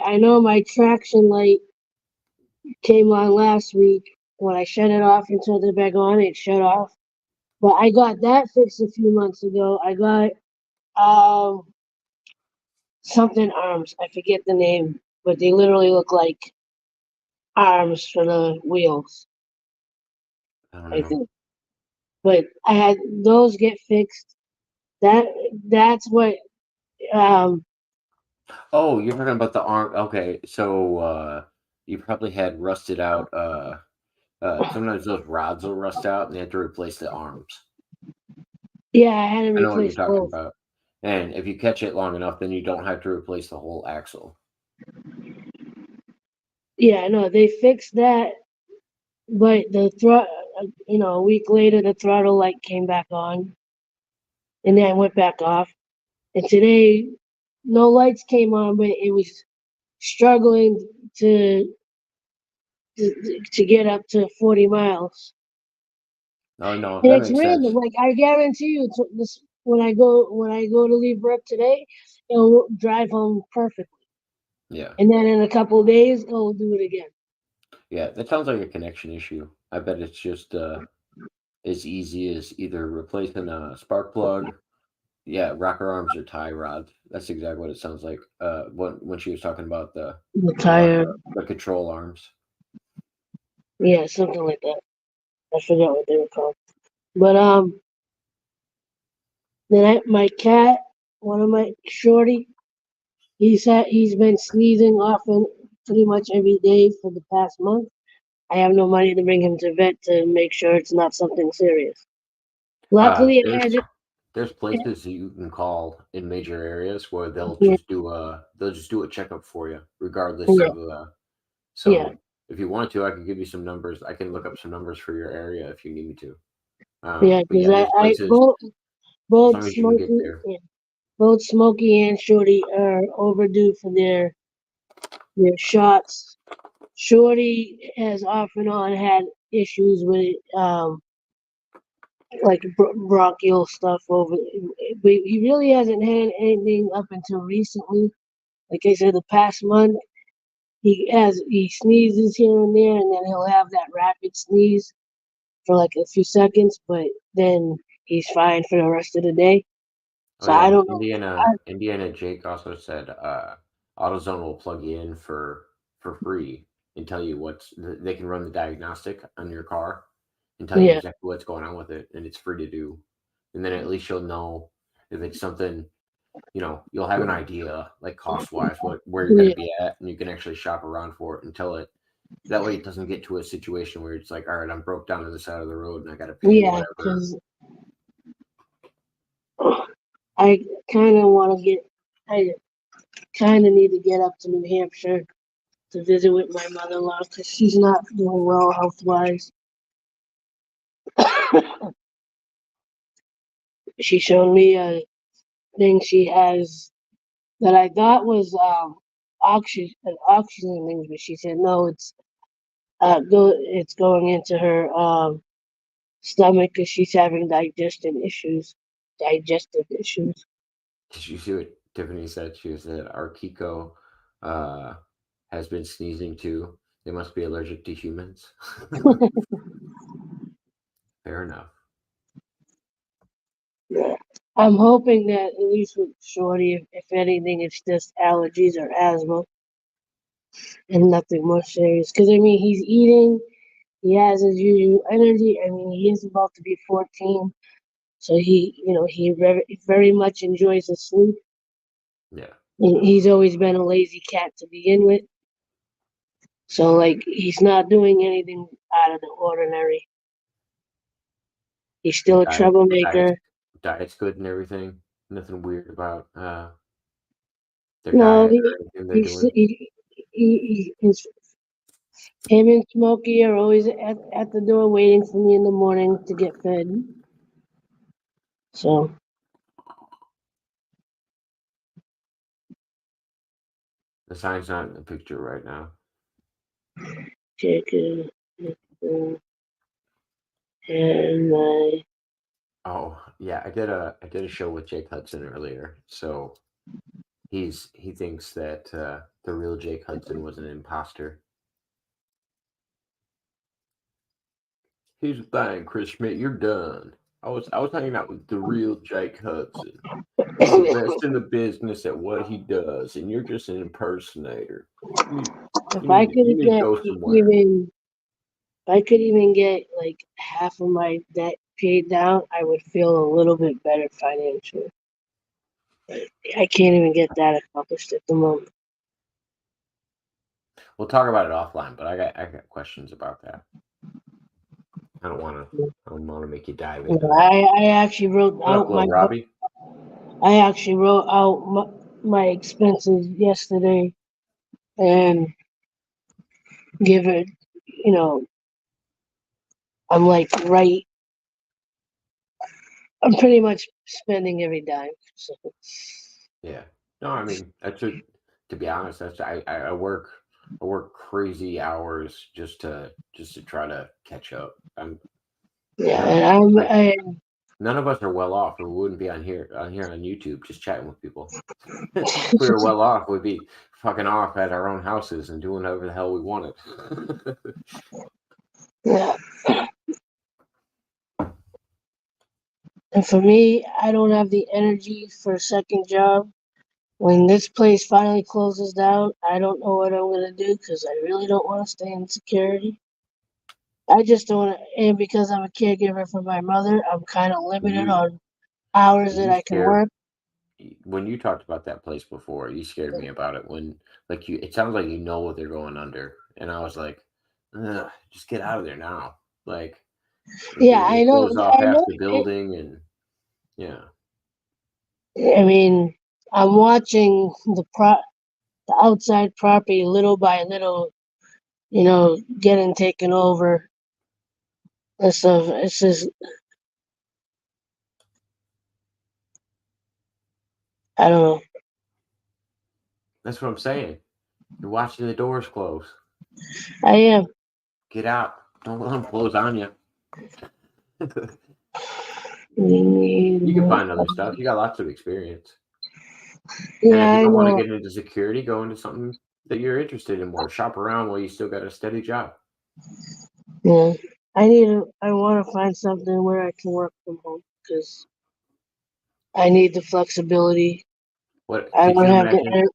I know my traction light came on last week. When I shut it off and turned it back on, it shut off. But I got that fixed a few months ago. I got um something arms. I forget the name, but they literally look like arms for the wheels, I don't I know. think. But I had those get fixed. That that's what um Oh, you're talking about the arm. Okay, so you probably had rusted out. Sometimes those rods will rust out, and they have to replace the arms. yeah, I had to I know what you're replace talking both. about. And if you catch it long enough, then you don't have to replace the whole axle. Yeah, no, they fixed that, but the throttle, a week later the throttle light came back on, and then went back off. And today, no lights came on, but it was struggling to to get up to 40 miles. Oh no, And that it's makes random. sense. Like I guarantee you, this when I go to leave work today, it'll drive home perfectly. Yeah, And then in a couple of days, it'll do it again. yeah, that sounds like a connection issue. I bet it's just as easy as either replacing a spark plug. Yeah, rocker arms or tie rods. That's exactly what it sounds like. When she was talking about The the tire, rocker, the control arms. yeah, something like that. I forgot what they were called. But my cat, one of my shorty, he's been sneezing often, pretty much every day for the past month. I have no money to bring him to vet to make sure it's not something serious. Uh, Luckily, it there's hasn't. there's places that you can call in major areas where Yeah, they'll just do a checkup for you, regardless yeah, of yeah, so if you want to, I can give you some numbers. I can look up some numbers for your area if you need me to. yeah. But Because yeah, there's I places as both long as you can get Smokey, there. yeah, both Smokey and Shorty are overdue for their shots. Shorty has off and on had issues with like bronchial stuff over. But he really hasn't had anything up until recently. Like I said, the past month he sneezes here and there, and then he'll have that rapid sneeze for like a few seconds, but then he's fine for the rest of the day. Oh So I yeah, don't know. Indiana Jake also said AutoZone will plug you in for free and tell you they can run the diagnostic on your car and tell you Yeah, exactly what's going on with it, and it's free to do. And then at least you'll know if it's something, you'll have an idea like cost wise where you're going yeah, to be at, and you can actually shop around for it until it. That way, it doesn't get to a situation where it's like, all right, I'm broke down to the side of the road and I got to pay yeah. whatever. Because I kind of want to get. I kind of need to get up to New Hampshire to visit with my mother-in-law because she's not doing well health-wise. She showed me a thing she has that I thought was oxygen thing, but she said no, it's going into her stomach because she's having digestive issues. Did you see what Tiffany said? She said our Kiko uh, has been sneezing too. They must be allergic to humans. Fair enough. Yeah. I'm hoping that at least with Shorty, if anything, it's just allergies or asthma and nothing more serious. Because I mean, he's eating, he has his usual energy. I mean, he is about to be 14, so he very much enjoys his sleep. Yeah. He's always been a lazy cat to begin with, so like he's not doing anything out of the ordinary. He's His still a diet's troublemaker. diet's good and everything. Nothing weird about their No, diet or anything they're doing. he's him and Smokey are always at the door waiting for me in the morning to get fed. So The sign's not in the picture right now. chicken and my Oh yeah, I did a show with Jake Hudson earlier. So he thinks that the real Jake Hudson was an imposter. Here's the thing, Chris Schmidt, you're done. I was hanging out with the real Jake Hudson. He's the best in the business at what he does, and you're just an impersonator. You need, if you I need, could you need to get go somewhere. even if I could even get like half of my debt paid down, I would feel a little bit better financially. I can't even get that accomplished at the moment. We'll talk about it offline, but I got questions about that. I don't want to make you dive into that. I actually wrote What up, out little Robbie? my expenses yesterday and give it, you know, I'm like right. I'm pretty much spending every dime. So, Yeah. No, I mean to be honest, I work crazy hours just to try to catch up. yeah, None of and like none of us are well off, or we wouldn't be on here on YouTube just chatting with people. If we were well off, we'd be fucking off at our own houses and doing whatever the hell we wanted. yeah. And for me, I don't have the energy for a second job. When this place finally closes down, I don't know what I'm gonna do because I really don't want to stay in security. I just don't want to, and because I'm a caregiver for my mother, I'm kind of limited you on hours that you I can scared work. when you talked about that place before, you scared me about it when like it sounds like you know what they're going under. And I was like, "Ugh, just get out of there now. Like Yeah, they I know. closed off I half know. the building and yeah. I mean, I'm watching the outside property little by little, getting taken over and stuff. It's just, I don't know. That's what I'm saying. You're watching the doors close. I am. Get out. Don't let them close on you. You can find other stuff. You got lots of experience. And Yeah, if you I don't want to know. get into security, go into something that you're interested in more. Shop around while you still got a steady job. Yeah, I want to find something where I can work from home because I need the flexibility. What I could don't you have imagine? the.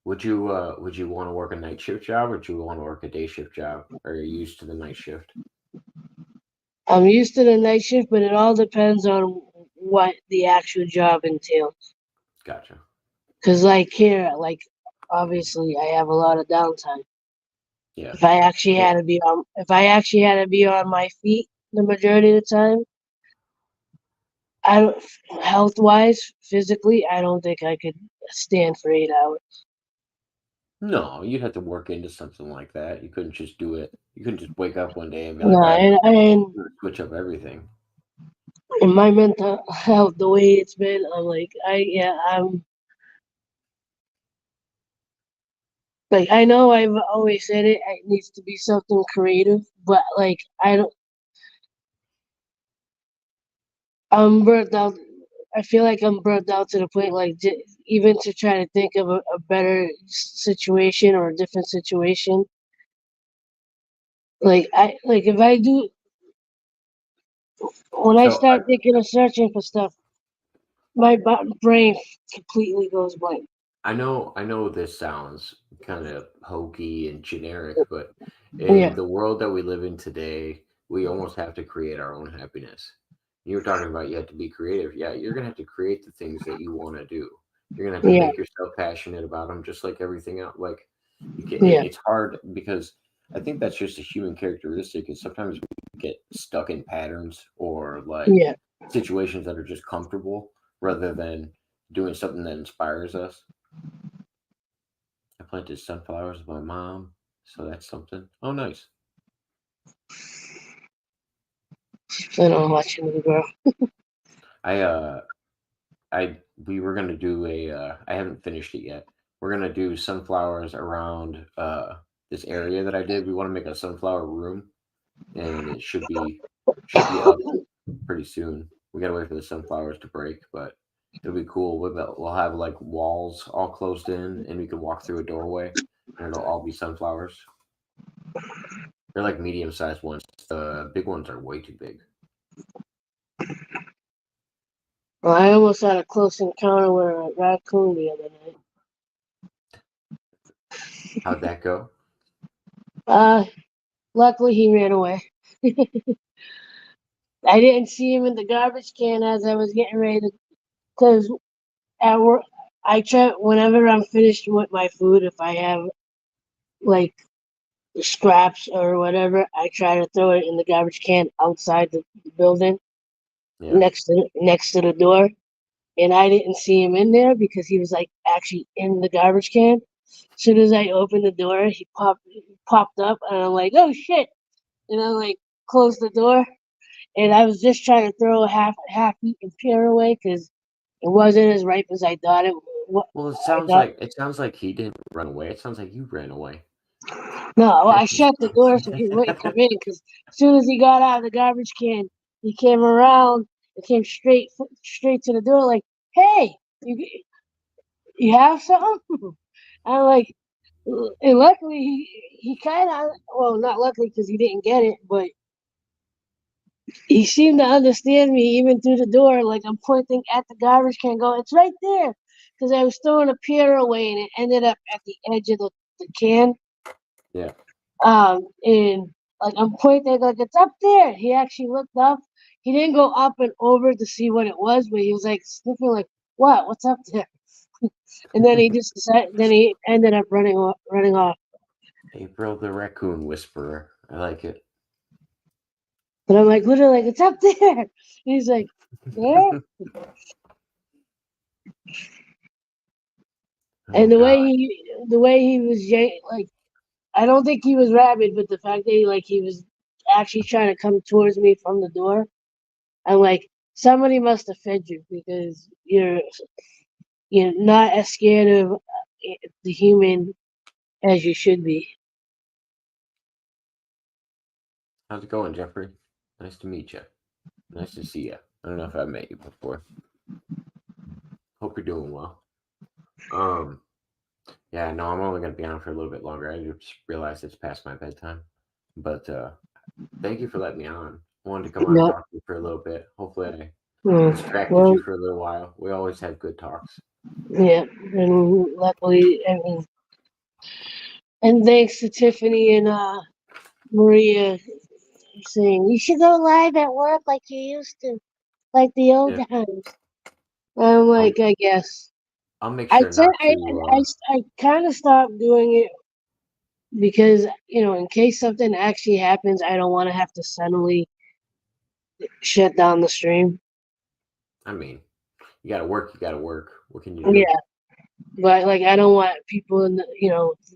Would you want to work a night shift job or do you want to work a day shift job? Or are you used to the night shift? I'm used to the night shift, but it all depends on what the actual job entails. Gotcha. Because like here, like obviously I have a lot of downtime. Yeah. Well, If I actually had to be on my feet the majority of the time, I don't, health wise, physically, I don't think I could stand for 8 hours. no, you'd have to work into something like that. You couldn't just do it. You couldn't just wake up one day and be like, No, all right, and I'm gonna switch up everything. in my mental health, the way it's been, I'm like, I'm like, I know I've always said it. It needs to be something creative, but like, I don't. I'm burnt out. I feel like I'm burnt out to the point, like, even to try to think of a better situation or a different situation. Like if I do, when I So start thinking of searching for stuff, my brain completely goes blank. I know this sounds kind of hokey and generic, but Yeah, in the world that we live in today, we almost have to create our own happiness. You were talking about you have to be creative. Yeah, you're gonna have to create the things that you want to do. You're gonna have to yeah, make yourself passionate about them, just like everything else. Like yeah, it's hard because I think that's just a human characteristic. Is sometimes we get stuck in patterns or like yeah. situations that are just comfortable rather than doing something that inspires us. I planted sunflowers with my mom, so that's something. Oh, nice. And I'm watching the girl. I I we were gonna do a. I haven't finished it yet. We're gonna do sunflowers around this area that I did. We want to make a sunflower room, and it should be up pretty soon. We gotta wait for the sunflowers to break, but it'll be cool. We'll have like walls all closed in, and we can walk through a doorway, and it'll all be sunflowers. They're like medium sized ones. The big ones are way too big. Well, I almost had a close encounter with a raccoon the other night. How'd that go? Uh, luckily he ran away. I didn't see him in the garbage can as I was getting ready to, because at work, I try whenever I'm finished with my food, if I have like scraps or whatever, I try to throw it in the garbage can outside the building Yeah. next to the door. And I didn't see him in there because he was like actually in the garbage can. As soon as I opened the door, he popped up, and I'm like, oh shit! And I like closed the door, and I was just trying to throw a half eaten pear away because it wasn't as ripe as I thought it. What Well, it I sounds thought. like it sounds like he didn't run away. It sounds like you ran away. No, well, I shut the door so he wouldn't come in because as soon as he got out of the garbage can, he came around and came straight to the door like, "Hey, you have something?" I'm like, and luckily he kind of, well, not luckily because he didn't get it, but he seemed to understand me even through the door. Like I'm pointing at the garbage can, going, "It's right there," because I was throwing a pear away and it ended up at the edge of the can. Yeah. And like I'm pointing like it's up there. He actually looked up. He didn't go up and over to see what it was, but he was like sniffing like, "What? What's up there?" And then he just decided. Then he ended up running off. April the raccoon whisperer. I like it. But I'm like literally like it's up there. And he's like, "There." Oh And God. the way he was like, I don't think he was rabid, but the fact that he was actually trying to come towards me from the door. I'm like, somebody must have fed you because you're not as scared of the human as you should be. How's it going, Jeffrey? Nice to meet you. Nice to see you. I don't know if I've met you before. Hope you're doing well. Yeah, no, I'm only gonna be on for a little bit longer. I just realized it's past my bedtime. But thank you for letting me on. I wanted to come on and Yeah. talk to you for a little bit. Hopefully I distracted Well, you for a little while. We always have good talks. yeah, and luckily, and thanks to Tiffany and Maria saying you should go live at work like you used to, like the old Yeah. times. I'm I'll like, I guess. I'll make I sure said not to I kind of stopped doing it because in case something actually happens, I don't want to have to suddenly shut down the stream. I mean, you gotta work. What can you do? Yeah, but like I don't want people in the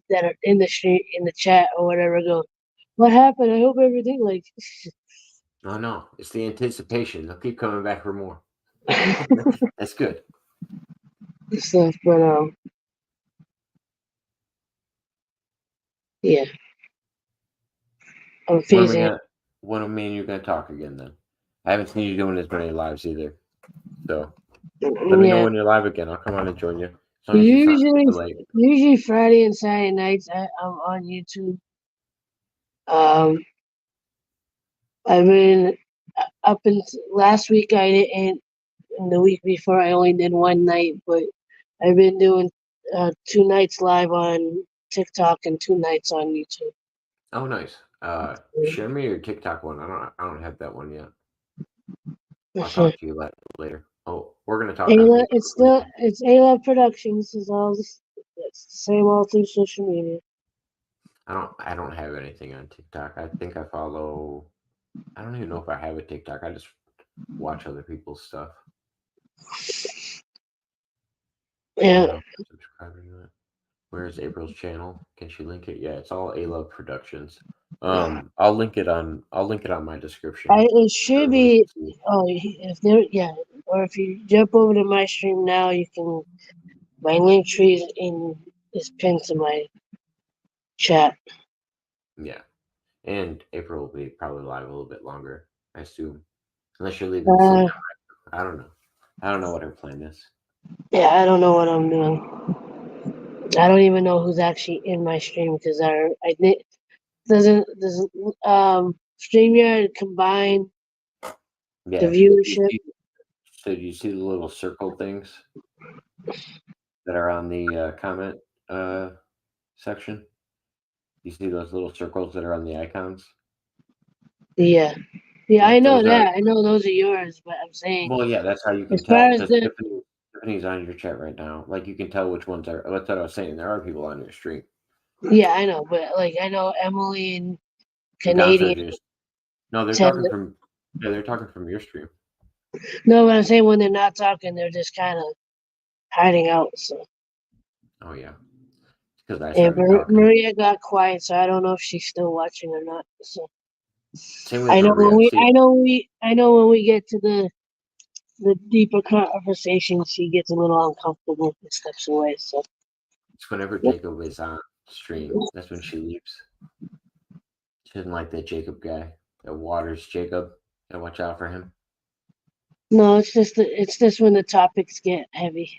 that are in the stream in the chat or whatever go, what happened? I hope everything like Oh no, it's the anticipation. They'll keep coming back for more. That's good. stuff. But yeah, I'm When am I facing. gonna when are me and you gonna talk again then? I haven't seen you doing as many lives either. So let me know Yeah, when you're live again. I'll come on and join you. As long as it's not usually super late. usually Friday and Saturday nights I'm on YouTube. Um, I've been up until last week I didn't, and the week before I only did one night, but I've been doing 2 nights live on TikTok and 2 nights on YouTube. Oh nice. Share me your TikTok one. I don't have that one yet. I'll talk to you later. Oh, we're gonna talk on Ayla, TikTok later. it's Ayla Productions. Is all this, it's the same all through social media. I don't have anything on TikTok. I think I follow I don't even know if I have a TikTok. I just watch other people's stuff. I Yeah, don't know if I'm subscribing to it. Where's April's channel? Can she link it? Yeah, it's all A Love Productions. I'll link it on my description it so should everybody be. can see. Oh, if there, yeah, or if you jump over to my stream now, you can. My link tree is pinned to my chat. Yeah. And April will be probably live a little bit longer, I assume. Unless you're leaving the same Uh, time. I don't know. I don't know what her plan is. yeah, I don't know what I'm doing. I don't even know who's actually in my stream because I did doesn't StreamYard combine the Yeah. viewership. So do you see the little circle things that are on the comment uh, section? You see those little circles that are on the icons? Yeah, yeah, Yeah, I know those are. that. I know those are yours, but I'm saying Well, yeah, that's how you can as far tell as because the Tiffany's on your chat right now. Like you can tell which ones are. That's what I was saying. There are people on your stream. yeah, I know, but like I know Emily and And Gonzo Canadian just no, they're tend. talking from yeah, they're talking from your stream. No, but I'm saying when they're not talking, they're just kind of hiding out. So Oh yeah, because I and started talking. Maria got quiet, so I don't know if she's still watching or not. So Same with Maria. See, I know when we get to the deeper conversation, she gets a little uncomfortable and steps away. So it's whenever Jacob is on stream, that's when she leaves. She doesn't like that Jacob guy. That Waters Jacob. Gotta watch out for him. no, it's just when the topics get heavy.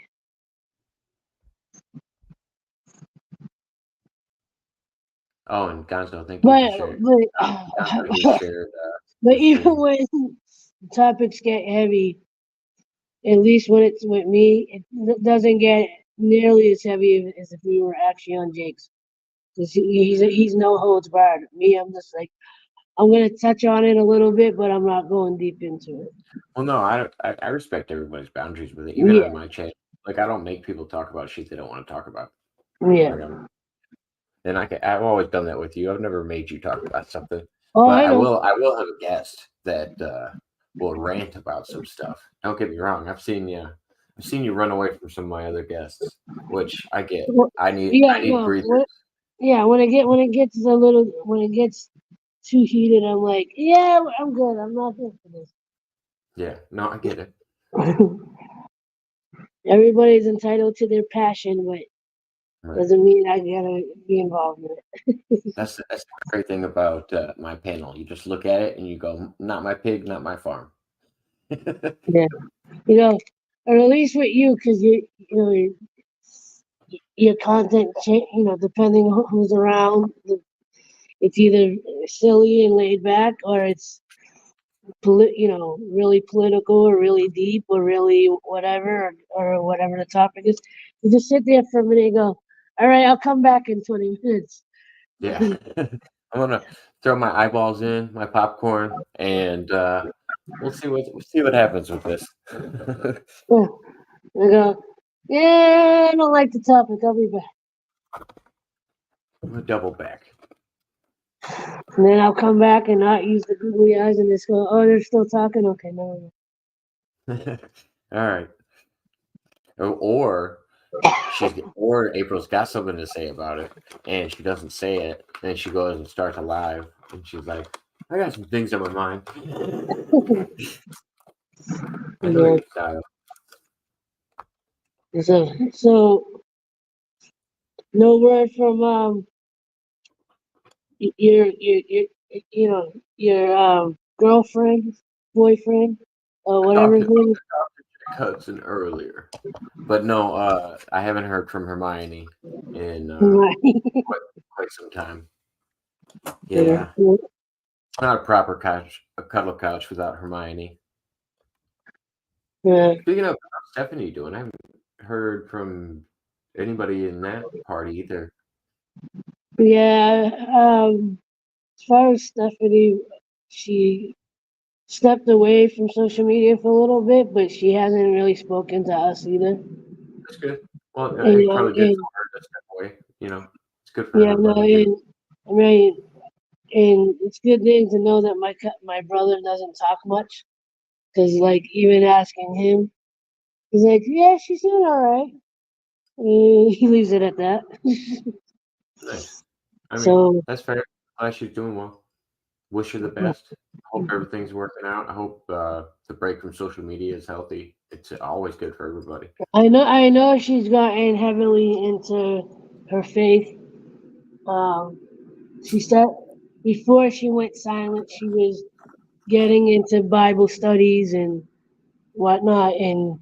Oh, and Gonzo, thank you for But sharing. but Gonzo just shared but the even stream. when the topics get heavy, at least when it's with me, it doesn't get nearly as heavy as if we were actually on Jake's. Because he's no holds barred. Me, I'm just like I'm gonna touch on it a little bit, but I'm not going deep into it. Well, no, I respect everybody's boundaries with it, even on Yeah, my channel. Like I don't make people talk about shit they don't want to talk about. yeah. Like I've always done that with you. I've never made you talk about something, Oh, but I I know. will. I will have a guest that will rant about some stuff. Don't get me wrong. I've seen you. I've seen you run away from some of my other guests, which I get. Well, I need. yeah, I need no. breathers. Yeah, when it gets too heated, I'm like, yeah, I'm good. I'm not here for this. Yeah. No, I get it. Everybody's entitled to their passion, but Right. doesn't mean I gotta be involved in it. That's the great thing about my panel. You just look at it and you go, "Not my pig, not my farm." Yeah, you know, or at least with you, because your content, depending on who's around, it's either silly and laid back, or it's really political or really deep or really whatever or whatever the topic is. You just sit there for a minute and go, all right, I'll come back in 20 minutes. Yeah. I'm gonna throw my eyeballs in, my popcorn, and we'll see what happens with this. Yeah. I go, yeah, I don't like the topic. I'll be back. I'm gonna double back. And then I'll come back and not use the googly eyes and just go, oh, they're still talking? Okay, no. All right. Or or April's got something to say about it, and she doesn't say it, and she goes and starts a live, and she's like, "I got some things on my mind." I know Yeah. your style. So no word from your girlfriend, boyfriend, I whatever talked his to name is. Hudson earlier, but no, I haven't heard from Hermione in Right. quite some time. Yeah. Yeah, it's not a proper couch, a cuddle couch without Hermione. Yeah. Speaking of, how's Stephanie doing? I haven't heard from anybody in that party either. Yeah. As far as Stephanie, she stepped away from social media for a little bit, but she hasn't really spoken to us either. That's good. Well, And, it's probably good for her to step away. It's good for yeah, no, everybody too. I mean, and it's a good thing to know that my brother doesn't talk much, because like even asking him, he's like, yeah, she's doing all right. And he leaves it at that. Nice. I mean, So that's fair. Glad she's doing well. Wish her the best. Hope everything's working out. I hope the break from social media is healthy. It's always good for everybody. I know she's gotten heavily into her faith. Um, she said before she went silent, she was getting into Bible studies and whatnot, and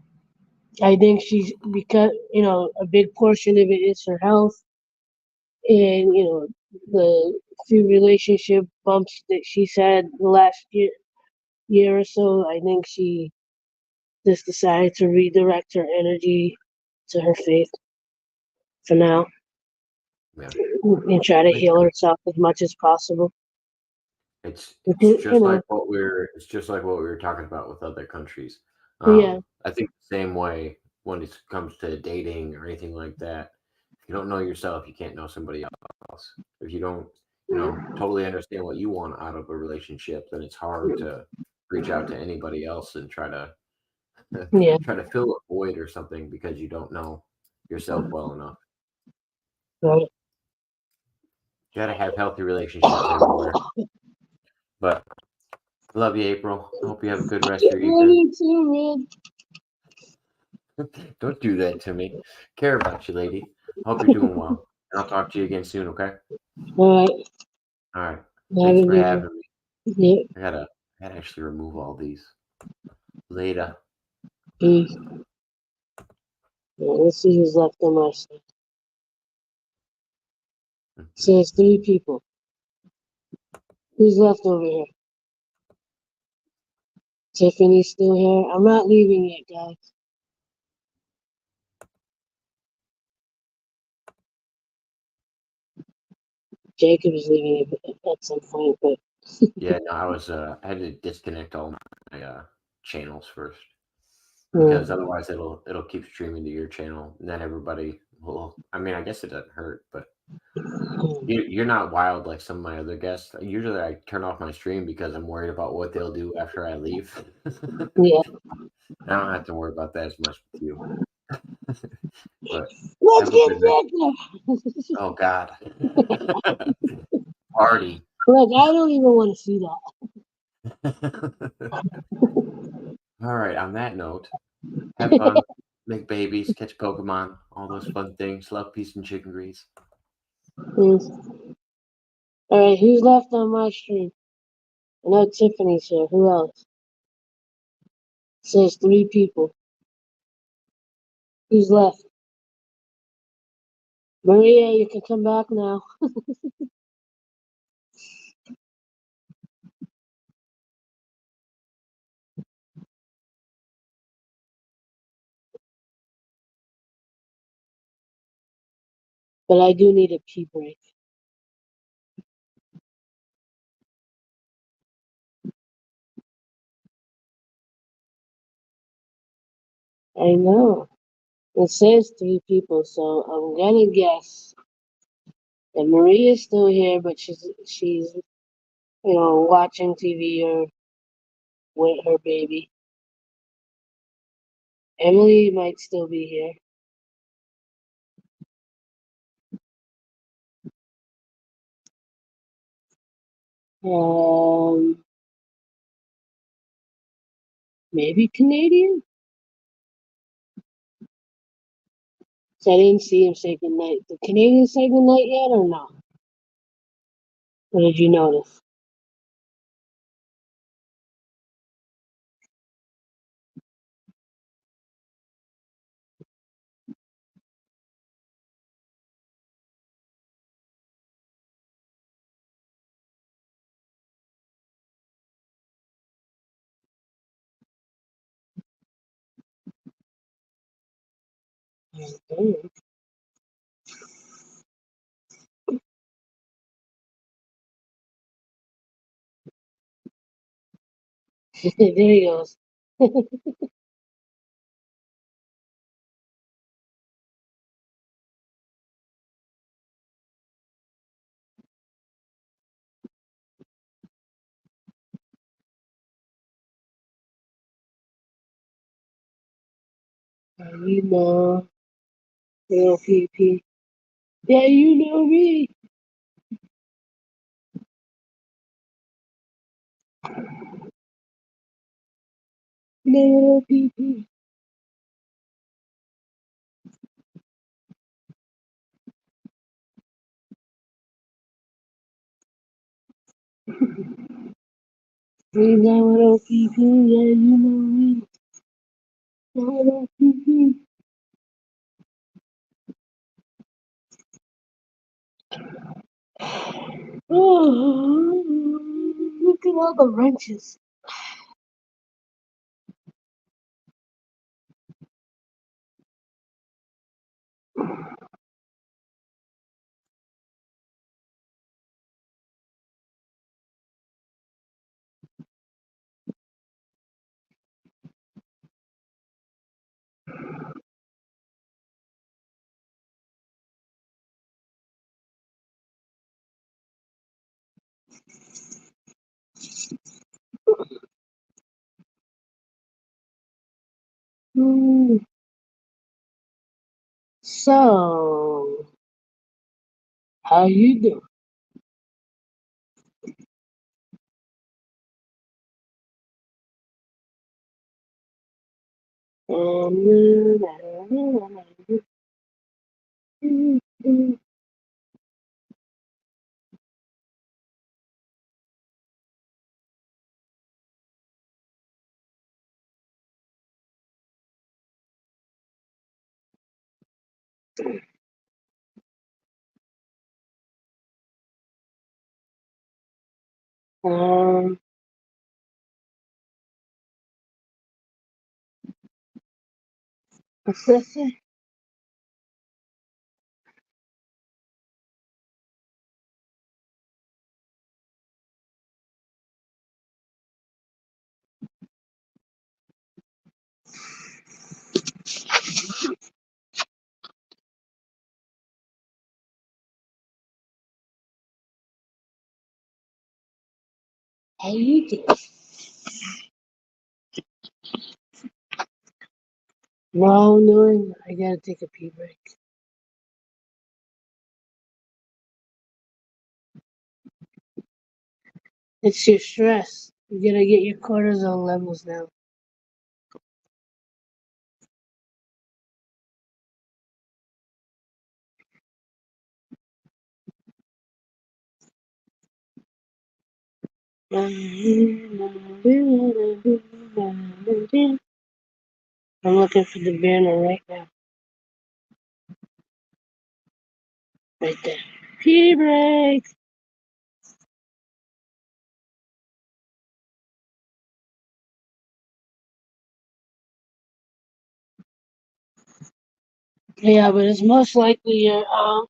I think she's because a big portion of it is her health, and the few relationship bumps that she's had the last year or so. I think she just decided to redirect her energy to her faith for now Yeah, and try to makes heal sense. herself as much as possible. It's Which it's is, just like what we were talking about with other countries. yeah, I think the same way when it comes to dating or anything like that. If you don't know yourself, you can't know somebody else. If you don't, totally understand what you want out of a relationship, then it's hard to reach out to anybody else and try to yeah, try to fill a void or something because you don't know yourself well enough. right. You got to have healthy relationships everywhere. But love you, April. I hope you have a good rest of your Love evening. you too, man. Don't do that to me. Care about you, lady. Hope you're doing well. I'll talk to you again soon, okay? All right, All right. have Thanks a for good one. having me. Yeah, I gotta actually remove all these. Later. peace. Yeah, let's see who's left on my side. Says 3 people. Who's left over here? Tiffany's still here. I'm not leaving yet, guys. Jacob is leaving at some point, but Yeah, no, I had to disconnect all my channels first because mm, otherwise it'll keep streaming to your channel and then everybody will. I mean, I guess it doesn't hurt, but you're not wild like some of my other guests. Usually I turn off my stream because I'm worried about what they'll do after I leave. yeah. I don't have to worry about that as much with you. But Let's have a get good night. Jacob. Oh God. Party. Look, I don't even want to see All that. right, on that note, have fun, make babies, catch Pokemon, all those fun things. Love, peace, and chicken grease. Yes. All right, who's left on my stream? I know Tiffany's here. Who else? Says 3 people. Who's left? Maria, you can come back now. But I do need a pee break. I know. It says 3 people, so I'm gonna guess that Maria's still here, but she's watching TV or with her baby. Emily might still be here. Um, maybe Canadian. So I didn't see him say goodnight. Did Canadian say goodnight yet or no? Or did you notice? Okay. There he goes. You know, little PP. Yeah, you know me. Little PP. You know little PP. Yeah, you know me. Little PP. Oh, look at all the wrenches. Hmm. So, how you doing? Um, how you doing? No, I gotta take a pee break. It's your stress. You gotta get your cortisol levels down. I'm looking for the banner right now. Right there. P-Break! Yeah, but it's most likely your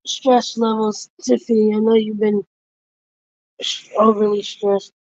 stress levels, Tiffany. I know you've been overly stressed.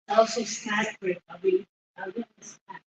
Also, snack break. I'll get the snack.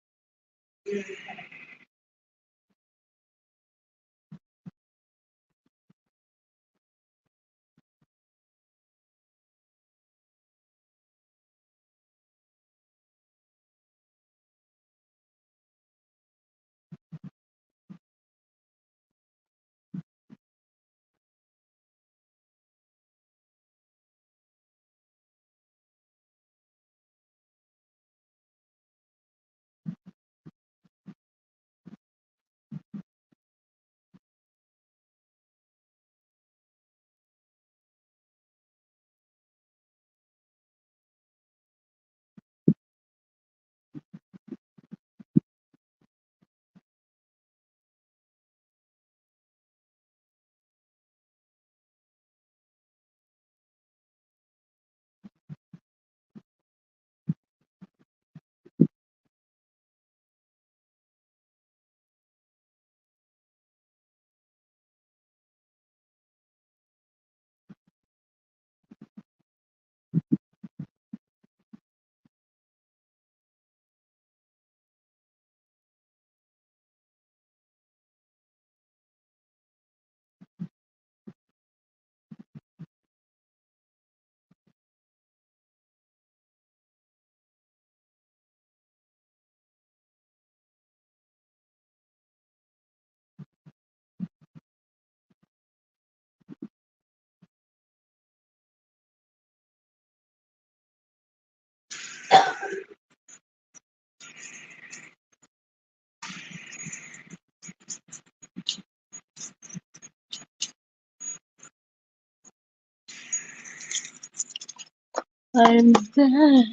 I'm dead.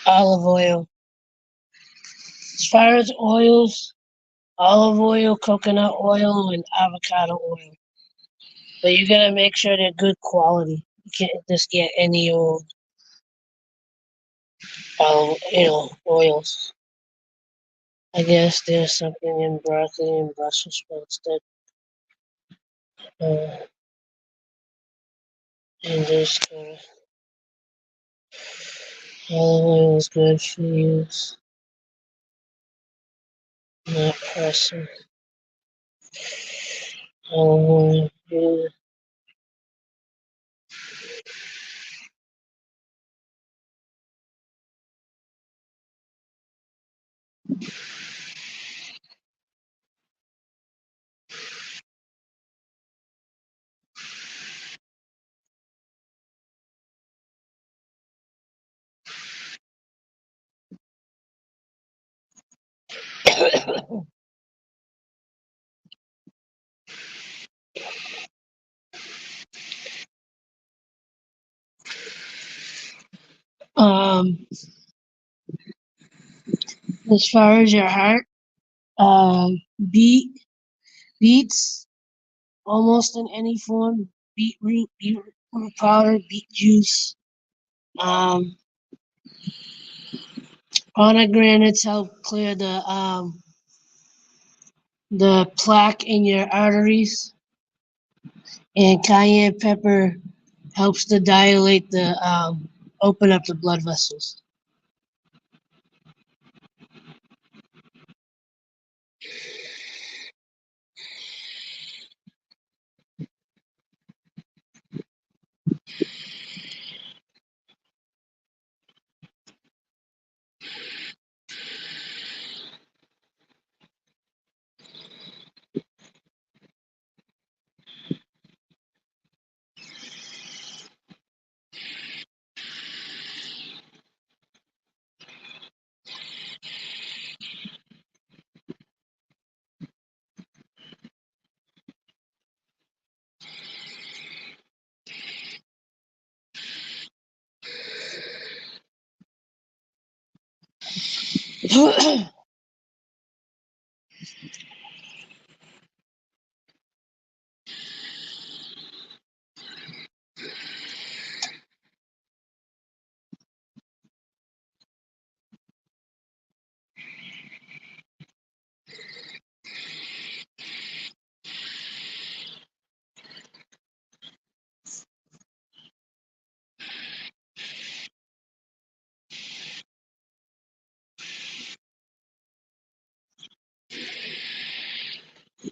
Olive oil. As far as oils, olive oil, coconut oil, and avocado oil. But you gotta make sure they're good quality. You can't just get any old olive, oils. I guess there's something in broccoli and Brussels sprouts that, and there's olive oil is good for use, not pressing. Olive oil, good. um, as far as your heart, um, beet, beets, almost in any form, beetroot powder, beet juice. Um, Pomegranates help clear the plaque in your arteries, and cayenne pepper helps to dilate open up the blood vessels.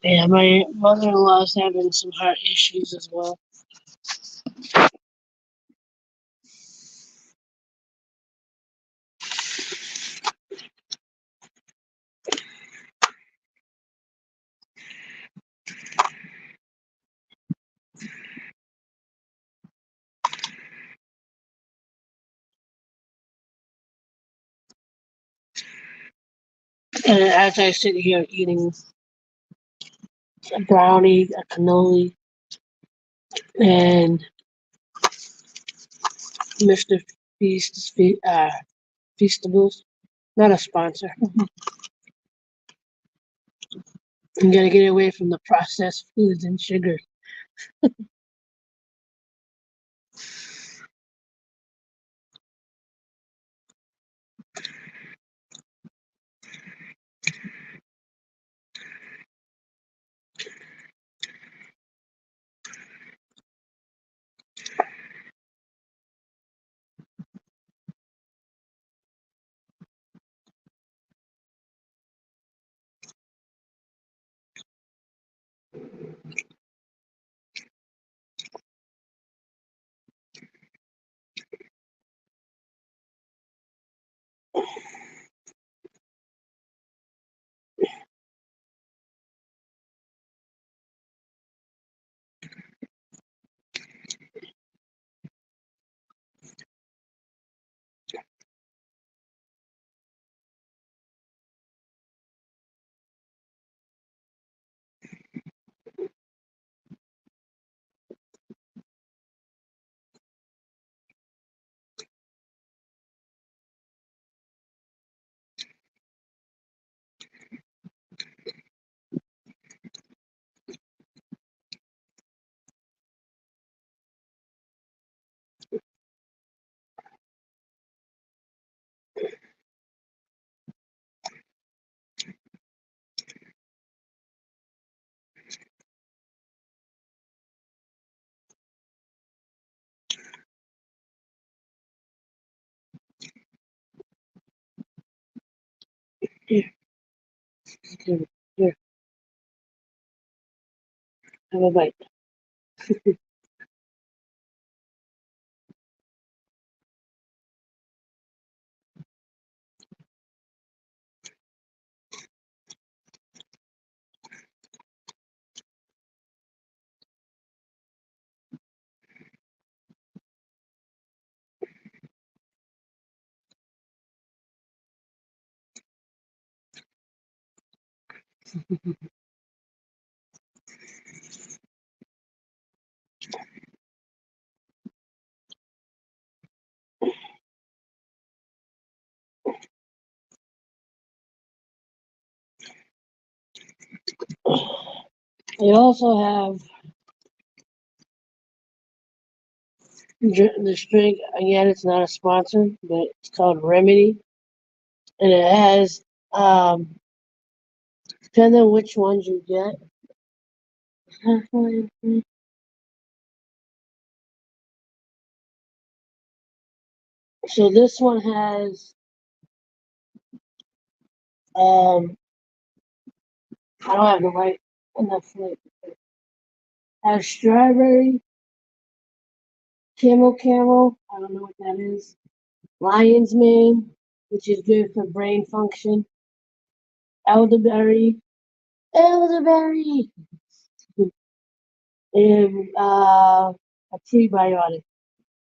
Yeah, my mother-in-law's having some heart issues as well. And as I sit here eating a brownie, a cannoli, and Mr. Feastables, not a sponsor. I'm gonna get away from the processed foods and sugar. Here, here, here. Have a bite. They also have this drink. Again, it's not a sponsor, but it's called Remedy, and it has depending on which ones you get. So this one has I don't have the right enough flavor. Has strawberry, camel. I don't know what that is. Lion's mane, which is good for brain function. Elderberry, elderberry, and a prebiotic,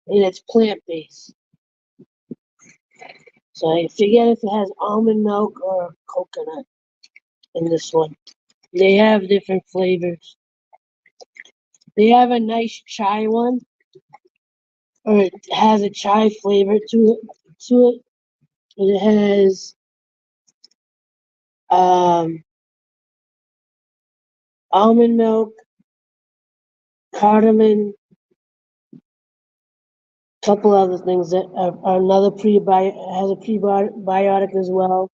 and it's plant based. So I forget if it has almond milk or coconut in this one. They have different flavors. They have a nice chai one, or it has a chai flavor to it. And it has um, almond milk, cardamom, couple other things that are another prebiotic has a prebiotic as well.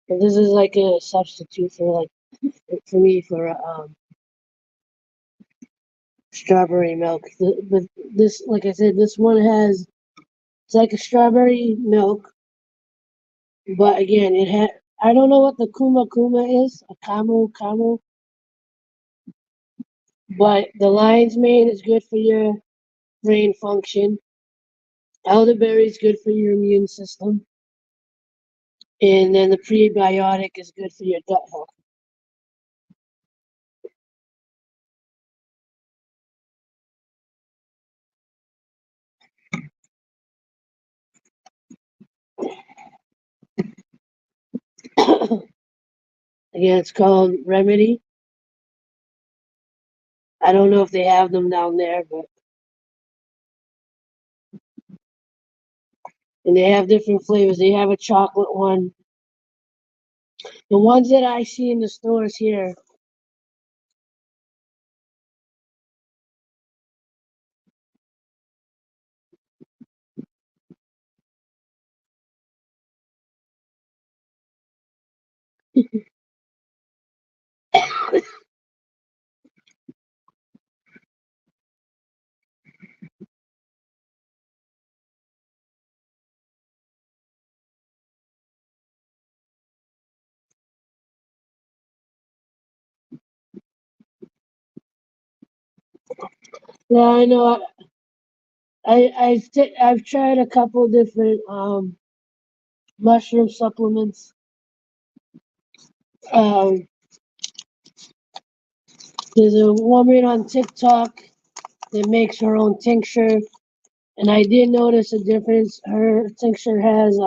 And this is like a substitute for for me for strawberry milk. But this, like I said, this one has it's like a strawberry milk, but again, it had I don't know what the kuma is, a camu, but the lion's mane is good for your brain function. Elderberry is good for your immune system, and then the prebiotic is good for your gut health. Again, it's called Remedy. I don't know if they have them down there, but and they have different flavors. They have a chocolate one. The ones that I see in the stores here, yeah, I know. I've tried a couple different mushroom supplements. Um, there's a woman on TikTok that makes her own tincture, and I did notice a difference. Her tincture has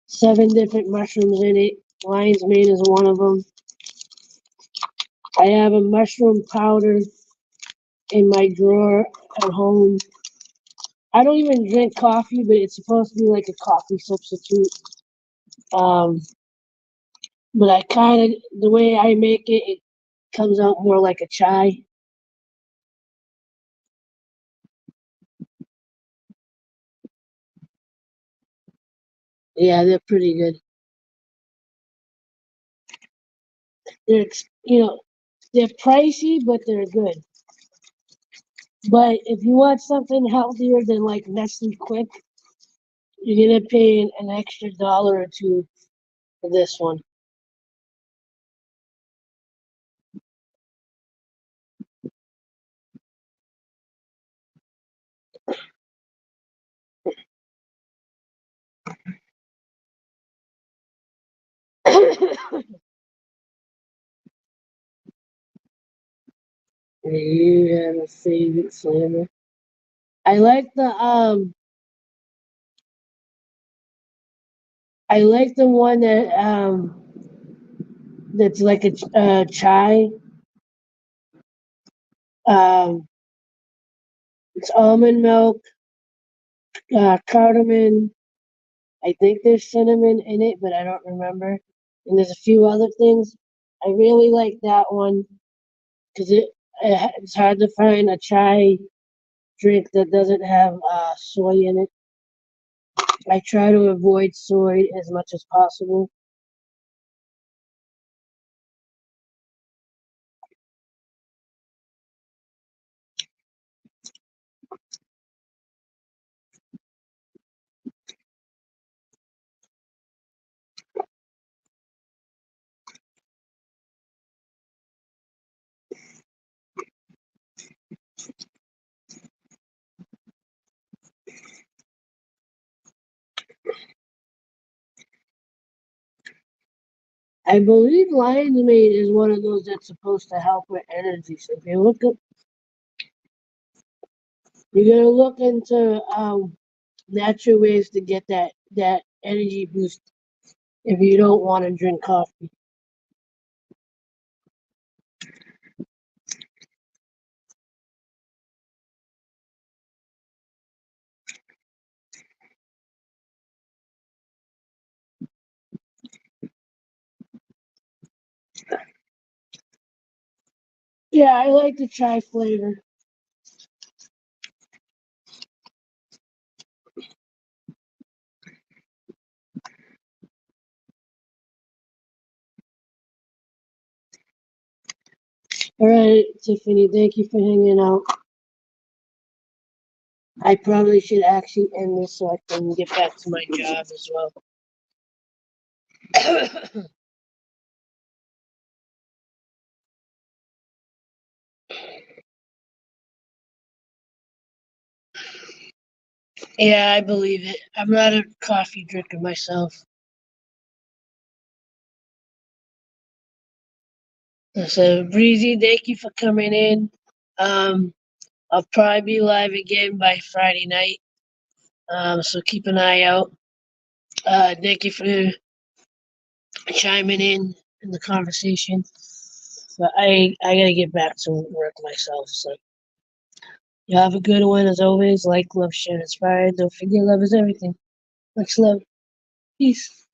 7 different mushrooms in it. Lion's mane is one of them. I have a mushroom powder in my drawer at home. I don't even drink coffee, but it's supposed to be like a coffee substitute. Um, but I kind of the way I make it, it comes out more like a chai. Yeah, they're pretty good. They're pricey, but they're good. But if you want something healthier than like Nestle Quick, you're gonna pay an extra dollar or two for this one. You have a favorite flavor? I like the one that's like a chai. Um, it's almond milk, cardamom. I think there's cinnamon in it, but I don't remember. And there's a few other things. I really like that one because it's hard to find a chai drink that doesn't have soy in it. I try to avoid soy as much as possible. I believe lion's mane is one of those that's supposed to help with energy. So if you look up, you're gonna look into natural ways to get that energy boost if you don't want to drink coffee. Yeah, I like the chai flavor. All right, Tiffany, thank you for hanging out. I probably should actually end this so I can get back to my job as well. Yeah, I believe it. I'm not a coffee drinker myself. So, Breezy, thank you for coming in. Um, I'll probably be live again by Friday night. So keep an eye out. Thank you for chiming in the conversation. But I gotta get back to work myself. So you have a good one as always. Like, love, share, inspired. Don't forget, love is everything. Much love. Peace.